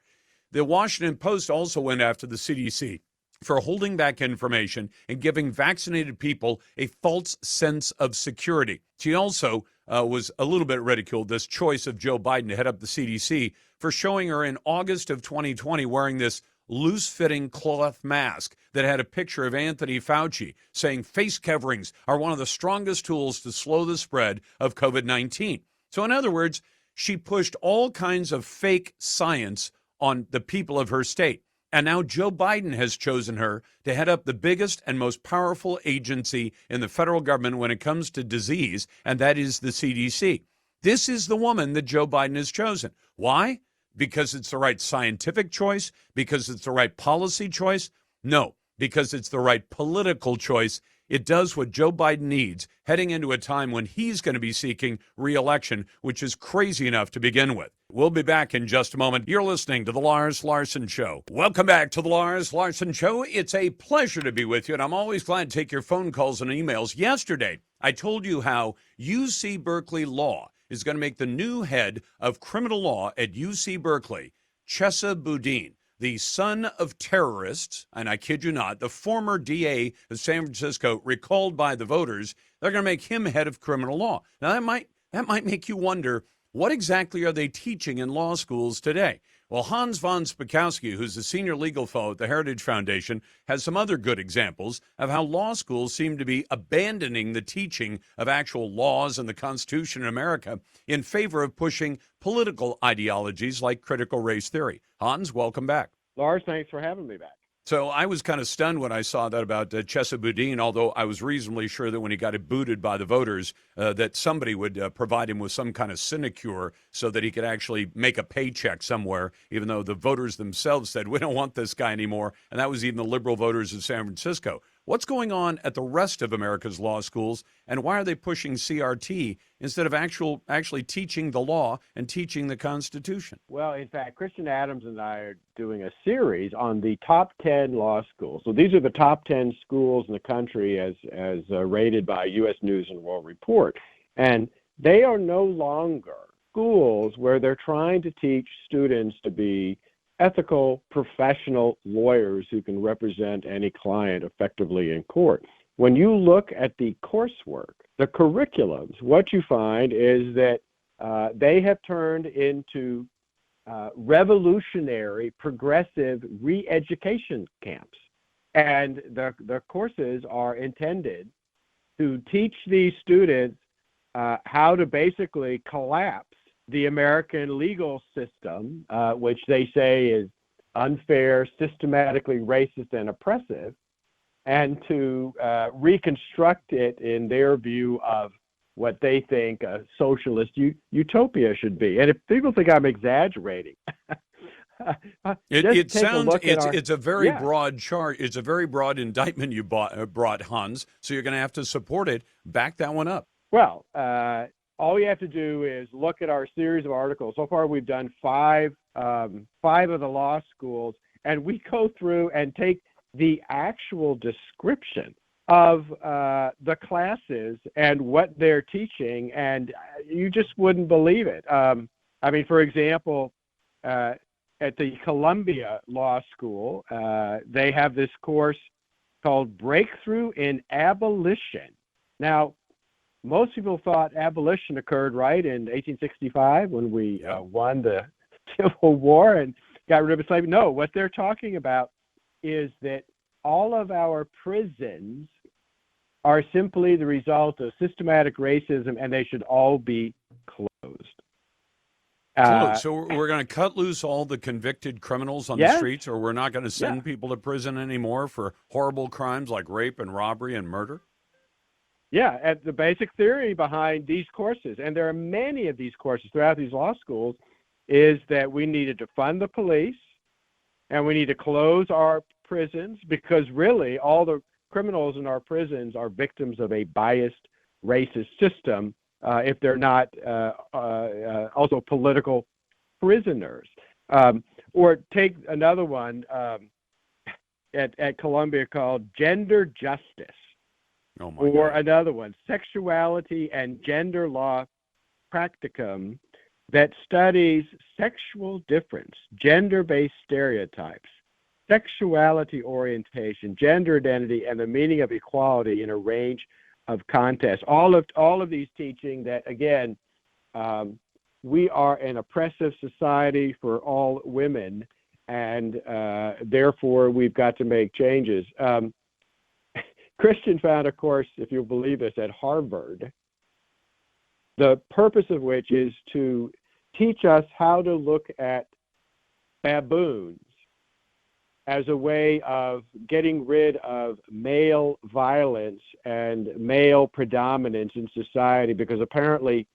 The Washington Post also went after the CDC for holding back information and giving vaccinated people a false sense of security. She also was a little bit ridiculed, this choice of Joe Biden to head up the CDC, for showing her in August of 2020 wearing this loose-fitting cloth mask that had a picture of Anthony Fauci saying face coverings are one of the strongest tools to slow the spread of COVID-19. So in other words, she pushed all kinds of fake science on the people of her state. And now Joe Biden has chosen her to head up the biggest and most powerful agency in the federal government when it comes to disease, and that is the CDC. This is the woman that Joe Biden has chosen. Why? Because it's the right scientific choice? Because it's the right policy choice? No, because it's the right political choice. It does what Joe Biden needs heading into a time when he's going to be seeking re-election, which is crazy enough to begin with. We'll be back in just a moment. You're listening to The Lars Larson Show. Welcome back to The Lars Larson Show. It's a pleasure to be with you, and I'm always glad to take your phone calls and emails. Yesterday, I told you how UC Berkeley Law is going to make the new head of criminal law at UC Berkeley, Chesa Boudin, the son of terrorists, and I kid you not, the former DA of San Francisco, recalled by the voters. They're going to make him head of criminal law. Now, that might make you wonder, what exactly are they teaching in law schools today? Well, Hans von Spakowski, who's a senior legal fellow at the Heritage Foundation, has some other good examples of how law schools seem to be abandoning the teaching of actual laws and the Constitution in America in favor of pushing political ideologies like critical race theory. Hans, welcome back. Lars, thanks for having me back. So I was kind of stunned when I saw that about Chesa Boudin, although I was reasonably sure that when he got it booted by the voters, that somebody would provide him with some kind of sinecure so that he could actually make a paycheck somewhere, even though the voters themselves said, we don't want this guy anymore. And that was even the liberal voters of San Francisco. What's going on at the rest of America's law schools, and why are they pushing CRT instead of actually teaching the law and teaching the Constitution? Well, in fact, Christian Adams and I are doing a series on the top 10 law schools. So these are the top 10 schools in the country as rated by U.S. News and World Report. And they are no longer schools where they're trying to teach students to be ethical, professional lawyers who can represent any client effectively in court. When you look at the coursework, the curriculums, what you find is that they have turned into revolutionary, progressive re-education camps. And the courses are intended to teach these students how to basically collapse the American legal system, which they say is unfair, systematically racist, and oppressive, and to reconstruct it in their view of what they think a socialist utopia should be. And if people think I'm exaggerating, it sounds it's a very broad chart. It's a very broad indictment you brought, Hans. So you're going to have to support it. Back that one up. Well, all you have to do is look at our series of articles. So far, we've done five of the law schools, and we go through and take the actual description of the classes and what they're teaching, and you just wouldn't believe it. I mean, for example, at the Columbia Law School, they have this course called Breakthrough in Abolition. Now, most people thought abolition occurred right in 1865 when we won the Civil War and got rid of slavery. No, what they're talking about is that all of our prisons are simply the result of systematic racism, and they should all be closed. So we're going to cut loose all the convicted criminals on the streets, or we're not going to send people to prison anymore for horrible crimes like rape and robbery and murder? Yeah, and the basic theory behind these courses, and there are many of these courses throughout these law schools, is that we need to defund the police and we need to close our prisons, because really all the criminals in our prisons are victims of a biased, racist system if they're not also political prisoners. Or take another one at Columbia called Gender Justice. Oh my or God. Another one, Sexuality and Gender Law Practicum, that studies sexual difference, gender-based stereotypes, sexuality orientation, gender identity, and the meaning of equality in a range of contexts. All of these teaching that, again, we are an oppressive society for all women, and therefore we've got to make changes. Christian found a course, if you'll believe this, at Harvard, the purpose of which is to teach us how to look at baboons as a way of getting rid of male violence and male predominance in society, because apparently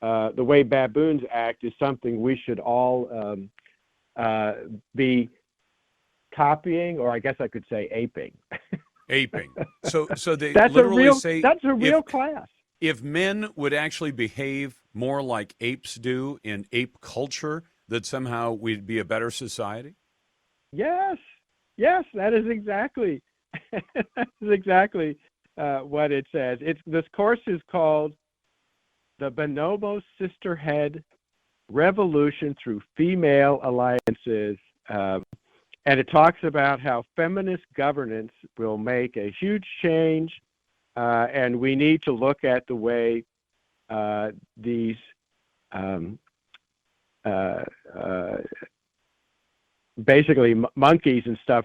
the way baboons act is something we should all be copying, or I guess I could say aping. Aping. So they that's literally say that's a real class. If men would actually behave more like apes do in ape culture, that somehow we'd be a better society? Yes, that is exactly what it says. This course is called the Bonobo Sisterhood Revolution Through Female Alliances, and it talks about how feminist governance will make a huge change, and we need to look at the way these basically monkeys and stuff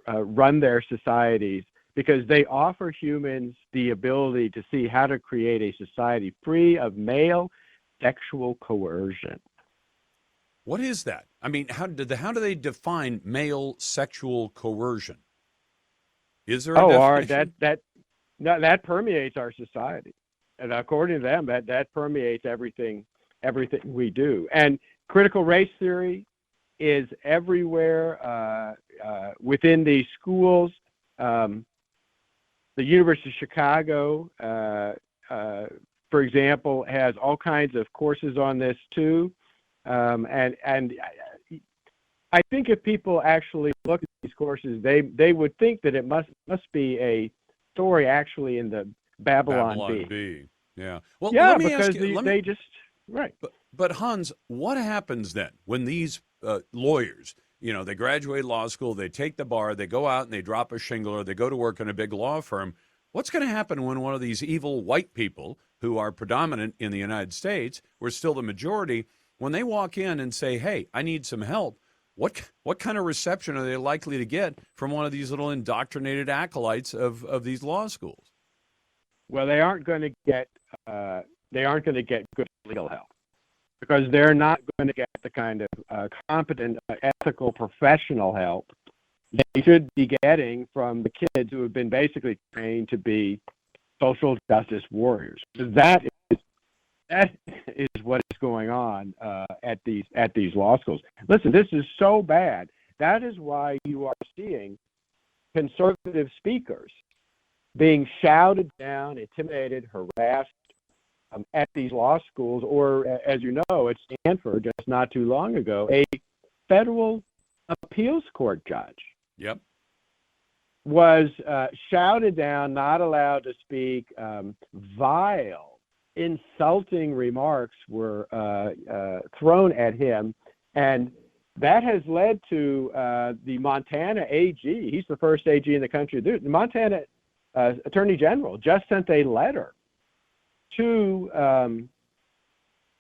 run their societies, because they offer humans the ability to see how to create a society free of male sexual coercion. What is that? I mean, how do they define male sexual coercion? Is there a definition? that permeates our society, and according to them, that permeates everything we do. And critical race theory is everywhere within these schools. The University of Chicago, for example, has all kinds of courses on this too. And I think if people actually look at these courses, they would think that it must be a story actually in the Babylon Bee. Yeah. Well, yeah, let me because ask you, they just right. But Hans, what happens then when these lawyers, they graduate law school, they take the bar, they go out and they drop a shingle, or they go to work in a big law firm? What's going to happen when one of these evil white people who are predominant in the United States, we're still the majority, when they walk in and say, hey, I need some help, what kind of reception are they likely to get from one of these little indoctrinated acolytes of these law schools? Well, they aren't going to get good legal help, because they're not going to get the kind of competent, ethical, professional help they should be getting from the kids who have been basically trained to be social justice warriors. That is what is going on at these law schools. Listen, this is so bad. That is why you are seeing conservative speakers being shouted down, intimidated, harassed at these law schools, or, as you know, at Stanford just not too long ago, a federal appeals court judge was shouted down, not allowed to speak. Vile, insulting remarks were thrown at him, and that has led to the Montana AG. He's the first AG in the country. The Montana Attorney General just sent a letter to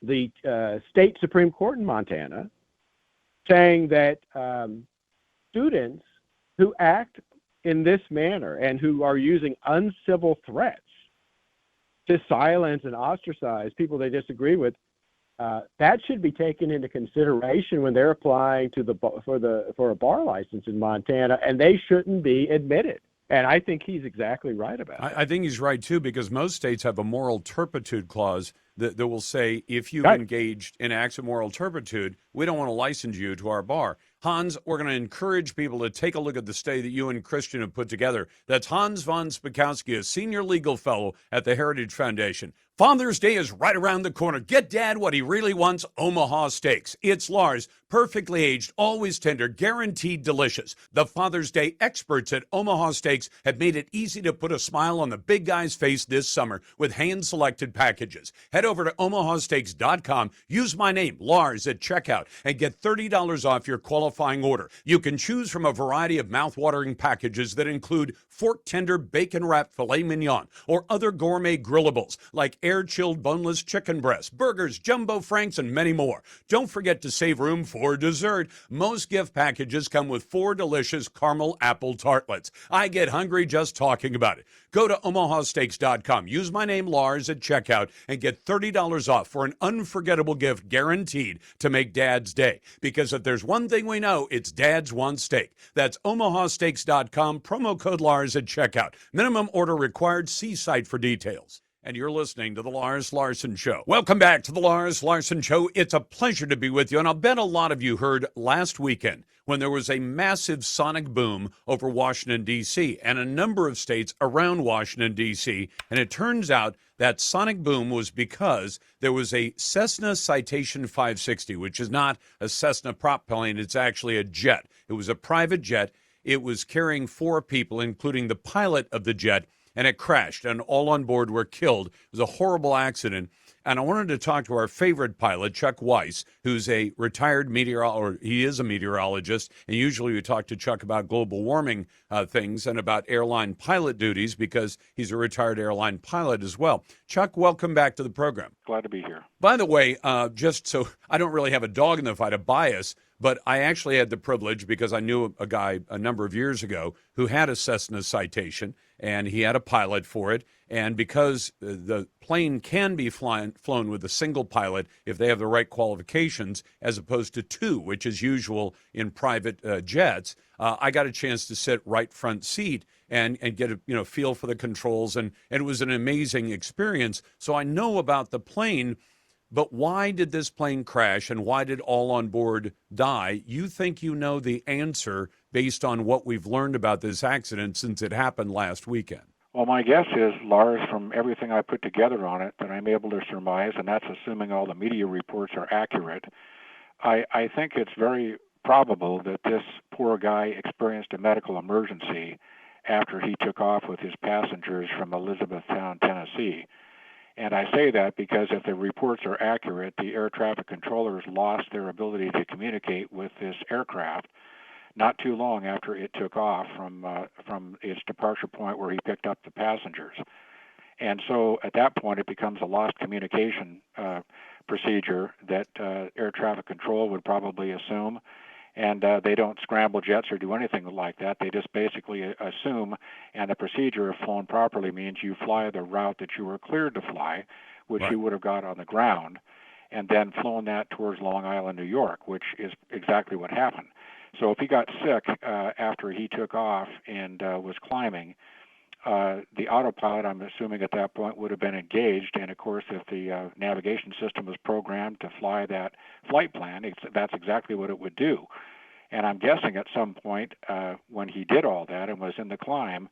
the state Supreme Court in Montana saying that students who act in this manner and who are using uncivil threats to silence and ostracize people they disagree with, that should be taken into consideration when they're applying to for a bar license in Montana, and they shouldn't be admitted. And I think he's exactly right about that. I think he's right, too, because most states have a moral turpitude clause that will say if you've engaged in acts of moral turpitude, we don't want to license you to our bar. Hans, we're going to encourage people to take a look at the study that you and Christian have put together. That's Hans von Spakowski, a senior legal fellow at the Heritage Foundation. Father's Day is right around the corner. Get Dad what he really wants, Omaha Steaks. It's Lars, perfectly aged, always tender, guaranteed delicious. The Father's Day experts at Omaha Steaks have made it easy to put a smile on the big guy's face this summer with hand-selected packages. Head over to omahasteaks.com, use my name, Lars, at checkout, and get $30 off your qualifying order. You can choose from a variety of mouth-watering packages that include fork-tender bacon-wrapped filet mignon or other gourmet grillables like air-chilled boneless chicken breasts, burgers, jumbo franks, and many more. Don't forget to save room for dessert. Most gift packages come with 4 delicious caramel apple tartlets. I get hungry just talking about it. Go to omahasteaks.com. Use my name, Lars, at checkout and get $30 off for an unforgettable gift guaranteed to make Dad's day. Because if there's one thing we know, it's Dad's one steak. That's omahasteaks.com, promo code Lars at checkout. Minimum order required. See site for details. And you're listening to The Lars Larson Show. Welcome back to The Lars Larson Show. It's a pleasure to be with you. And I'll bet a lot of you heard last weekend when there was a massive sonic boom over Washington, D.C. and a number of states around Washington, D.C. And it turns out that sonic boom was because there was a Cessna Citation 560, which is not a Cessna prop plane. It's actually a jet. It was a private jet. It was carrying 4 people, including the pilot of the jet, and it crashed, and all on board were killed. It was a horrible accident. And I wanted to talk to our favorite pilot, Chuck Weiss, who's a retired meteorologist, or he is a meteorologist, and usually we talk to Chuck about global warming things and about airline pilot duties because he's a retired airline pilot as well. Chuck, welcome back to the program. Glad to be here. By the way, just so I don't really have a dog in the fight, a bias, but I actually had the privilege because I knew a guy a number of years ago who had a Cessna Citation, and he had a pilot for it. And because the plane can be flown with a single pilot if they have the right qualifications, as opposed to 2, which is usual in private jets, I got a chance to sit right front seat and get a feel for the controls, and it was an amazing experience. So I know about the plane. But why did this plane crash and why did all on board die? You think you know the answer based on what we've learned about this accident since it happened last weekend. Well, my guess is, Lars, from everything I put together on it, that I'm able to surmise, and that's assuming all the media reports are accurate, I think it's very probable that this poor guy experienced a medical emergency after he took off with his passengers from Elizabethtown, Tennessee. And I say that because if the reports are accurate, the air traffic controllers lost their ability to communicate with this aircraft not too long after it took off from its departure point where he picked up the passengers. And so at that point, it becomes a lost communication procedure that air traffic control would probably assume. And they don't scramble jets or do anything like that. They just basically assume, and the procedure, if flown properly, means you fly the route that you were cleared to fly, which you would have got on the ground, and then flown that towards Long Island, New York, which is exactly what happened. So if he got sick after he took off and was climbing, the autopilot, I'm assuming at that point, would have been engaged. And, of course, if the navigation system was programmed to fly that flight plan, that's exactly what it would do. And I'm guessing at some point when he did all that and was in the climb,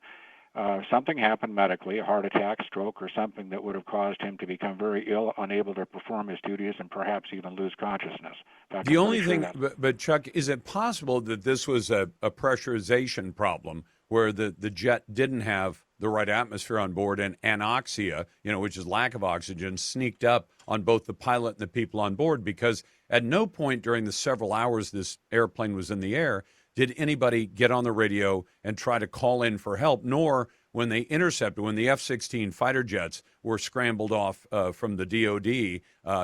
something happened medically, a heart attack, stroke, or something that would have caused him to become very ill, unable to perform his duties, and perhaps even lose consciousness. Fact, the only thing, but Chuck, is it possible that this was a pressurization problem where the jet didn't have the right atmosphere on board, and anoxia, which is lack of oxygen, sneaked up on both the pilot and the people on board, because at no point during the several hours this airplane was in the air did anybody get on the radio and try to call in for help, nor when they intercepted, when the F-16 fighter jets were scrambled off from the DOD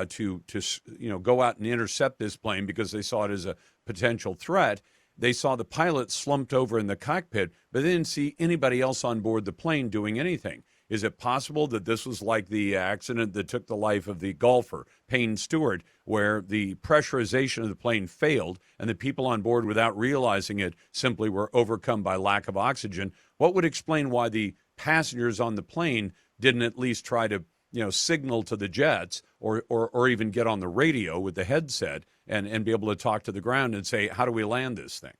to go out and intercept this plane because they saw it as a potential threat. They saw the pilot slumped over in the cockpit, but they didn't see anybody else on board the plane doing anything. Is it possible that this was like the accident that took the life of the golfer, Payne Stewart, where the pressurization of the plane failed and the people on board, without realizing it, simply were overcome by lack of oxygen? What would explain why the passengers on the plane didn't at least try to signal to the jets or even get on the radio with the headset and be able to talk to the ground and say, how do we land this thing?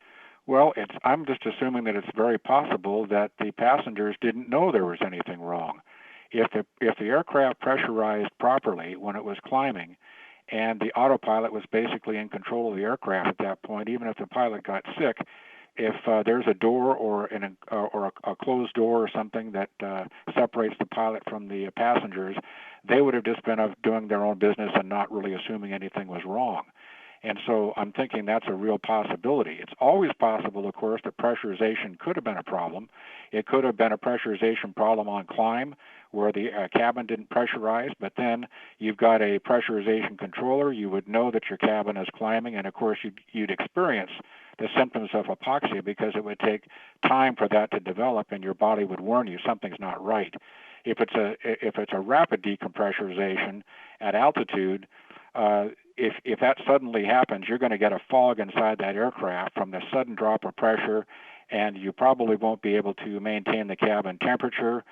Well, I'm just assuming that it's very possible that the passengers didn't know there was anything wrong. If the aircraft pressurized properly when it was climbing, and the autopilot was basically in control of the aircraft at that point, even if the pilot got sick, if there's a door or a closed door or something that separates the pilot from the passengers, they would have just been doing their own business and not really assuming anything was wrong. And so I'm thinking that's a real possibility. It's always possible, of course, that pressurization could have been a problem. It could have been a pressurization problem on climb where the cabin didn't pressurize, but then you've got a pressurization controller. You would know that your cabin is climbing, and of course you'd experience the symptoms of hypoxia because it would take time for that to develop, and your body would warn you something's not right. If it's a rapid decompressurization at altitude, if that suddenly happens, you're going to get a fog inside that aircraft from the sudden drop of pressure, and you probably won't be able to maintain the cabin temperature,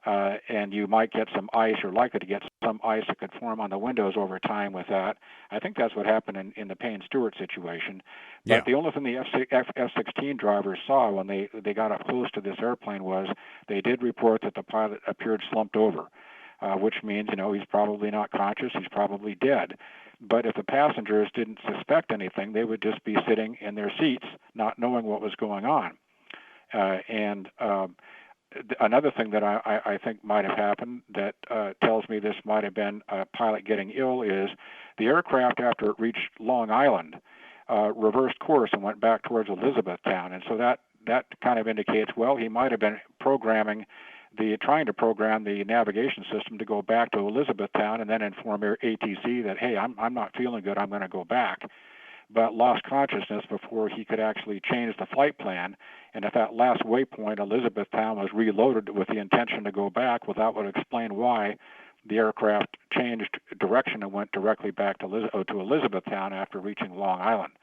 and you might get some ice, or likely to get some ice that could form on the windows over time with that. I think that's what happened in the Payne Stewart situation. But the only thing the F-16 drivers saw when they got up close to this airplane was they did report that the pilot appeared slumped over, which means, he's probably not conscious, he's probably dead. But if the passengers didn't suspect anything, they would just be sitting in their seats, not knowing what was going on. Another thing that I think might have happened that tells me this might have been a pilot getting ill is the aircraft, after it reached Long Island, reversed course and went back towards Elizabethtown. And so that kind of indicates, well, he might have been trying to program the navigation system to go back to Elizabethtown and then inform ATC that, hey, I'm not feeling good, I'm going to go back, but lost consciousness before he could actually change the flight plan. And at that last waypoint, Elizabethtown was reloaded with the intention to go back, without would explain why the aircraft changed direction and went directly back to Elizabethtown after reaching Long Island.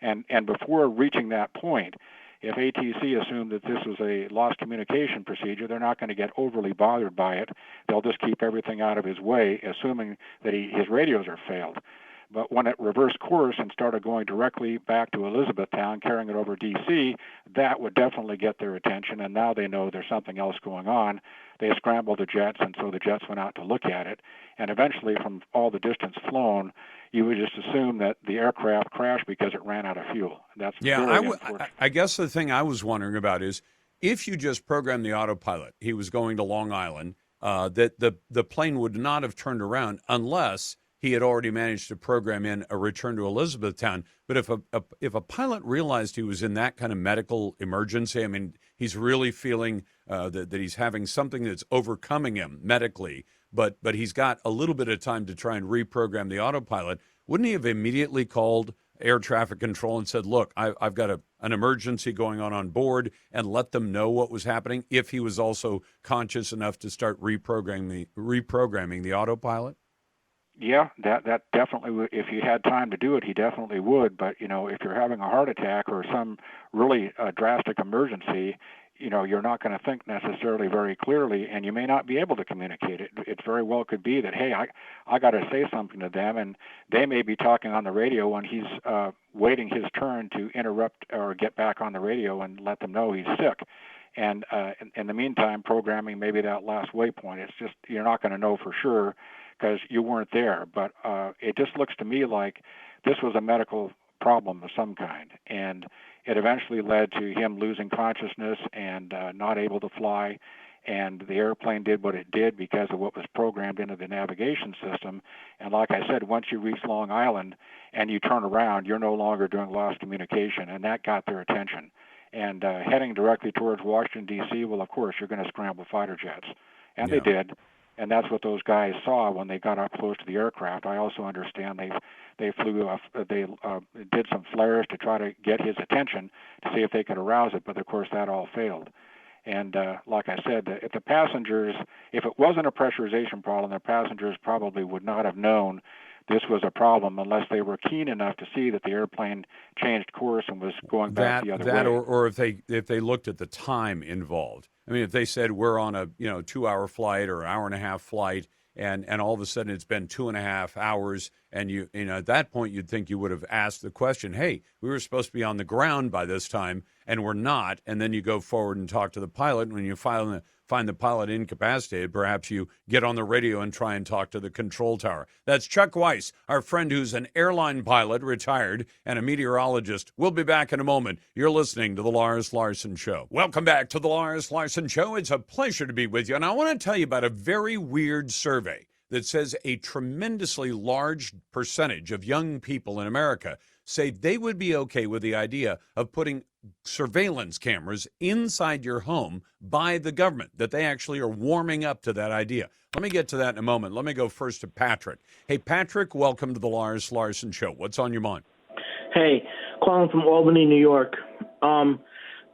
And before reaching that point, if ATC assumed that this was a lost communication procedure, they're not going to get overly bothered by it. They'll just keep everything out of his way, assuming that his radios are failed. But when it reversed course and started going directly back to Elizabethtown, carrying it over D.C., that would definitely get their attention, and now they know there's something else going on. They scrambled the jets, and so the jets went out to look at it. And eventually, from all the distance flown, you would just assume that the aircraft crashed because it ran out of fuel. That's very unfortunate. I guess the thing I was wondering about is, if you just programmed the autopilot, he was going to Long Island, that the plane would not have turned around unless he had already managed to program in a return to Elizabethtown. But if a pilot realized he was in that kind of medical emergency, I mean, he's really feeling that he's having something that's overcoming him medically, but he's got a little bit of time to try and reprogram the autopilot, wouldn't he have immediately called air traffic control and said, look, I've got an emergency going on board, and let them know what was happening, if he was also conscious enough to start reprogramming the autopilot? Yeah, that definitely would. If he had time to do it, he definitely would. But, if you're having a heart attack or some really drastic emergency, you're not going to think necessarily very clearly, and you may not be able to communicate it. It very well could be that, hey, I got to say something to them, and they may be talking on the radio when he's waiting his turn to interrupt or get back on the radio and let them know he's sick. And in the meantime, programming maybe that last waypoint. It's just, you're not going to know for sure because you weren't there. But it just looks to me like this was a medical problem of some kind. And It eventually led to him losing consciousness and not able to fly. And the airplane did what it did because of what was programmed into the navigation system. And like I said, once you reach Long Island and you turn around, you're no longer doing lost communication, and that got their attention. And heading directly towards Washington, D.C., well, of course, you're going to scramble fighter jets. And they did. And that's what those guys saw when they got up close to the aircraft. I also understand they flew, they did some flares to try to get his attention to see if they could arouse it, but of course that all failed. And like I said, if it wasn't a pressurization problem, the passengers probably would not have known this was a problem unless they were keen enough to see that the airplane changed course and was going back the other way. Or if they looked at the time involved. I mean, if they said we're on a 2-hour flight or hour-and-a-half flight, and all of a sudden it's been 2.5 hours, and you at that point you'd think you would have asked the question, hey, we were supposed to be on the ground by this time, and we're not, and then you go forward and talk to the pilot, and when you find the pilot incapacitated, perhaps you get on the radio and try and talk to the control tower. That's Chuck Weiss, our friend who's an airline pilot, retired, and a meteorologist. We'll be back in a moment. You're listening to The Lars Larson Show. Welcome back to The Lars Larson Show. It's a pleasure to be with you, and I want to tell you about a very weird survey that says a tremendously large percentage of young people in America say they would be okay with the idea of putting surveillance cameras inside your home by the government, that they actually are warming up to that idea. Let me get to that in a moment. Let me go first to Patrick. Hey, Patrick, welcome to the Lars Larson Show. What's on your mind? Hey, calling from Albany, New York. That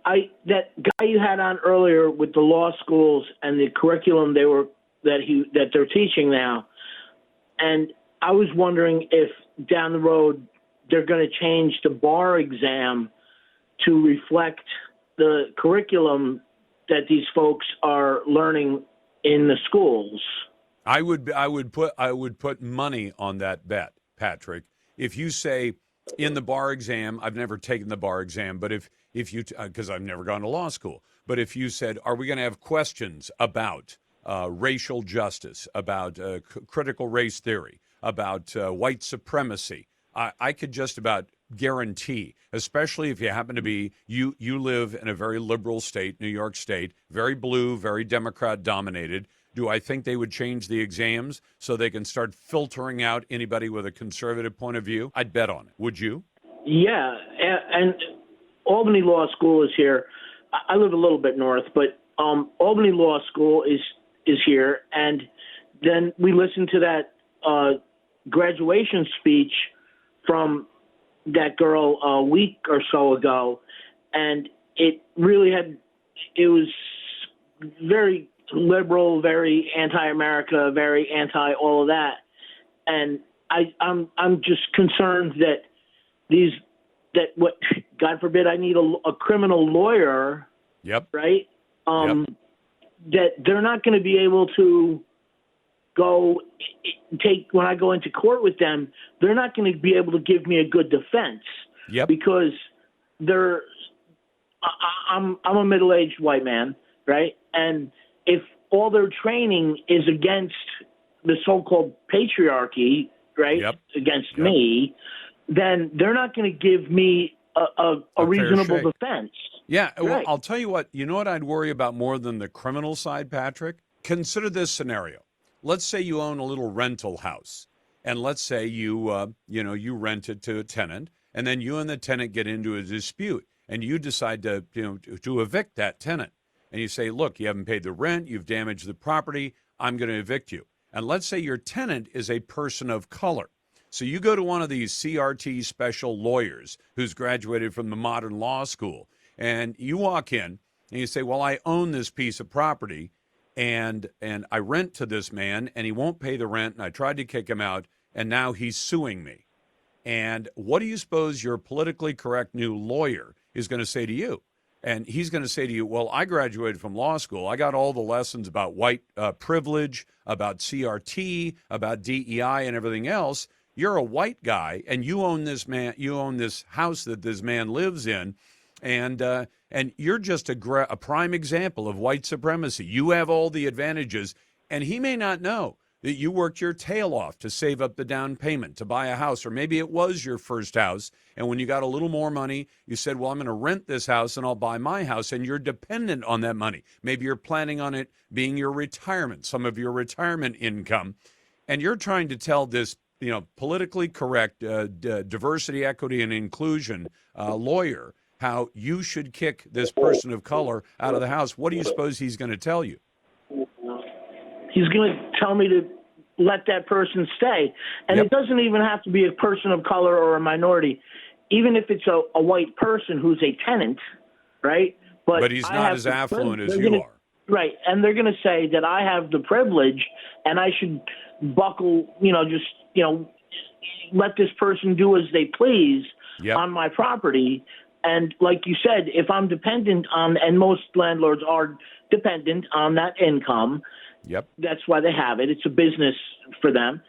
guy you had on earlier with the law schools and the curriculum that they're teaching now, and I was wondering if down the road they're going to change the bar exam to reflect the curriculum that these folks are learning in the schools. I would put money on that bet, Patrick. If you say in the bar exam, I've never taken the bar exam, but if you, because I've never gone to law school, but if you said, are we going to have questions about racial justice, about critical race theory, about white supremacy, I could just about guarantee, especially if you happen to be, you live in a very liberal state, New York State, very blue, very Democrat dominated. Do I think they would change the exams so they can start filtering out anybody with a conservative point of view? I'd bet on it. Would you? Yeah, and Albany Law School is here. I live a little bit north, but Albany Law School is here, and then we listened to that graduation speech from that girl a week or so ago, and it was very liberal, very anti-America, very anti all of that, and I'm just concerned that what, God forbid, I need a criminal lawyer. Yep. Right. That they're not going to be able to when I go into court with them, they're not going to be able to give me a good defense. Yep. Because I'm a middle-aged white man, right? And if all their training is against the so-called patriarchy, right, against me, then they're not going to give me a reasonable defense. Yeah, well, right. I'll tell you what. You know what I'd worry about more than the criminal side, Patrick? Consider this scenario. Let's say you own a little rental house, and let's say you rent it to a tenant, and then you and the tenant get into a dispute, and you decide to evict that tenant. And you say, look, you haven't paid the rent, you've damaged the property, I'm going to evict you. And let's say your tenant is a person of color. So you go to one of these CRT special lawyers who's graduated from the modern law school, and you walk in and you say, well, I own this piece of property, and I rent to this man, and he won't pay the rent, and I tried to kick him out, and now he's suing me. And what do you suppose your politically correct new lawyer is going to say to you? And he's going to say to you, well, I graduated from law school. I got all the lessons about white privilege, about CRT, about DEI and everything else. You're a white guy, and you own this house that this man lives in, and you're just a prime example of white supremacy. You have all the advantages, and he may not know, that you worked your tail off to save up the down payment to buy a house, or maybe it was your first house, and when you got a little more money, you said, well, I'm going to rent this house and I'll buy my house, and you're dependent on that money. Maybe you're planning on it being your retirement, some of your retirement income, and you're trying to tell this, politically correct diversity, equity, and inclusion lawyer how you should kick this person of color out of the house. What do you suppose he's going to tell you? He's going to tell me to let that person stay. And Yep. It doesn't even have to be a person of color or a minority. Even if it's a white person who's a tenant, right? But he's not as affluent as you are. Right. And they're going to say that I have the privilege and I should buckle, let this person do as they please Yep. on my property. And like you said, if I'm dependent on, and most landlords are dependent on that income, Yep. that's why they have it. It's a business for them.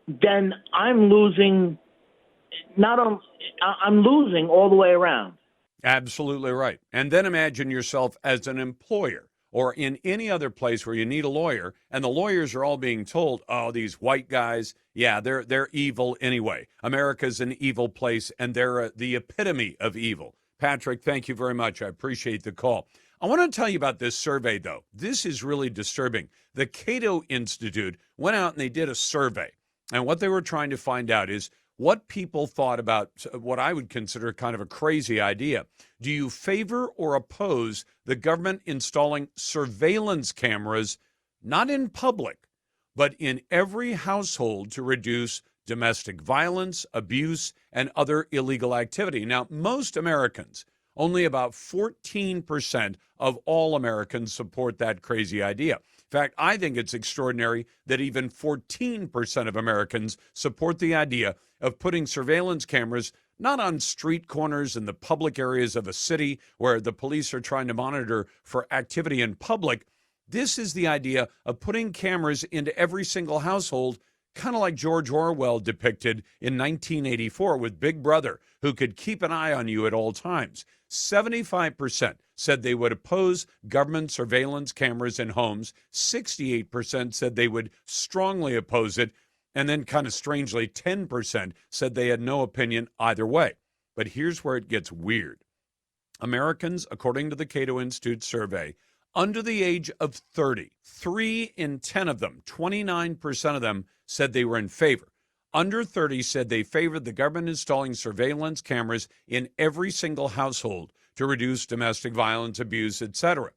Then I'm losing. I'm losing all the way around. Absolutely right. And then imagine yourself as an employer or in any other place where you need a lawyer, and the lawyers are all being told, oh, these white guys, yeah, they're evil anyway. America's an evil place, and they're the epitome of evil. Patrick, thank you very much. I appreciate the call. I want to tell you about this survey, though. This is really disturbing. The Cato Institute went out and they did a survey. And what they were trying to find out is what people thought about what I would consider kind of a crazy idea. Do you favor or oppose the government installing surveillance cameras, not in public, but in every household to reduce domestic violence, abuse, and other illegal activity? Now, most Americans, only about 14% of all Americans support that crazy idea. In fact, I think it's extraordinary that even 14% of Americans support the idea of putting surveillance cameras not on street corners in the public areas of a city where the police are trying to monitor for activity in public. This is the idea of putting cameras into every single household, kind of like George Orwell depicted in 1984 with Big Brother, who could keep an eye on you at all times. 75% said they would oppose government surveillance cameras in homes. 68% said they would strongly oppose it. And then kind of strangely, 10% said they had no opinion either way. But here's where it gets weird. Americans, according to the Cato Institute survey, under the age of 30, 3 in 10 of them, 29% of them, said they were in favor. Under 30 said they favored the government installing surveillance cameras in every single household to reduce domestic violence, abuse, etc.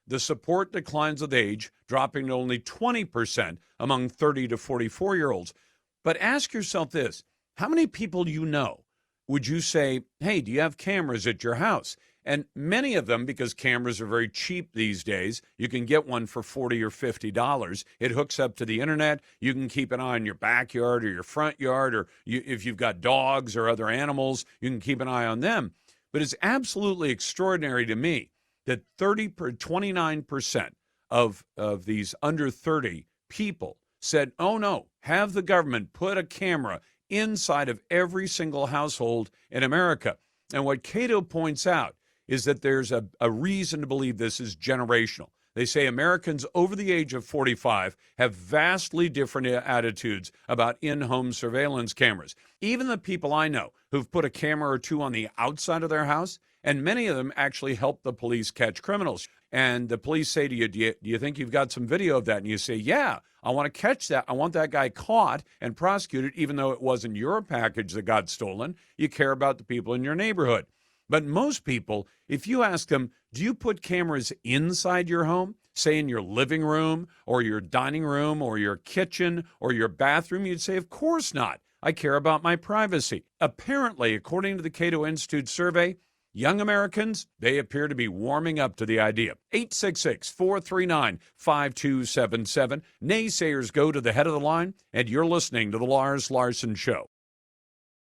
The support declines with age, dropping to only 20% among 30 to 44-year-olds. But ask yourself this, how many people you know would you say, hey, do you have cameras at your house? And many of them, because cameras are very cheap these days, you can get one for $40 or $50. It hooks up to the internet. You can keep an eye on your backyard or your front yard, or if you've got dogs or other animals, you can keep an eye on them. But it's absolutely extraordinary to me that 29% of these under 30 people said, oh no, have the government put a camera inside of every single household in America. And what Cato points out is that there's a reason to believe this is generational. They say Americans over the age of 45 have vastly different attitudes about in-home surveillance cameras. Even the people I know who've put a camera or two on the outside of their house, and many of them actually help the police catch criminals. And the police say to you, do you think you've got some video of that? And you say, yeah, I want to catch that. I want that guy caught and prosecuted, even though it wasn't your package that got stolen. You care about the people in your neighborhood. But most people, if you ask them, do you put cameras inside your home, say in your living room or your dining room or your kitchen or your bathroom, you'd say, of course not. I care about my privacy. Apparently, according to the Cato Institute survey, young Americans, they appear to be warming up to the idea. 866-439-5277. Naysayers go to the head of the line, and you're listening to The Lars Larson Show.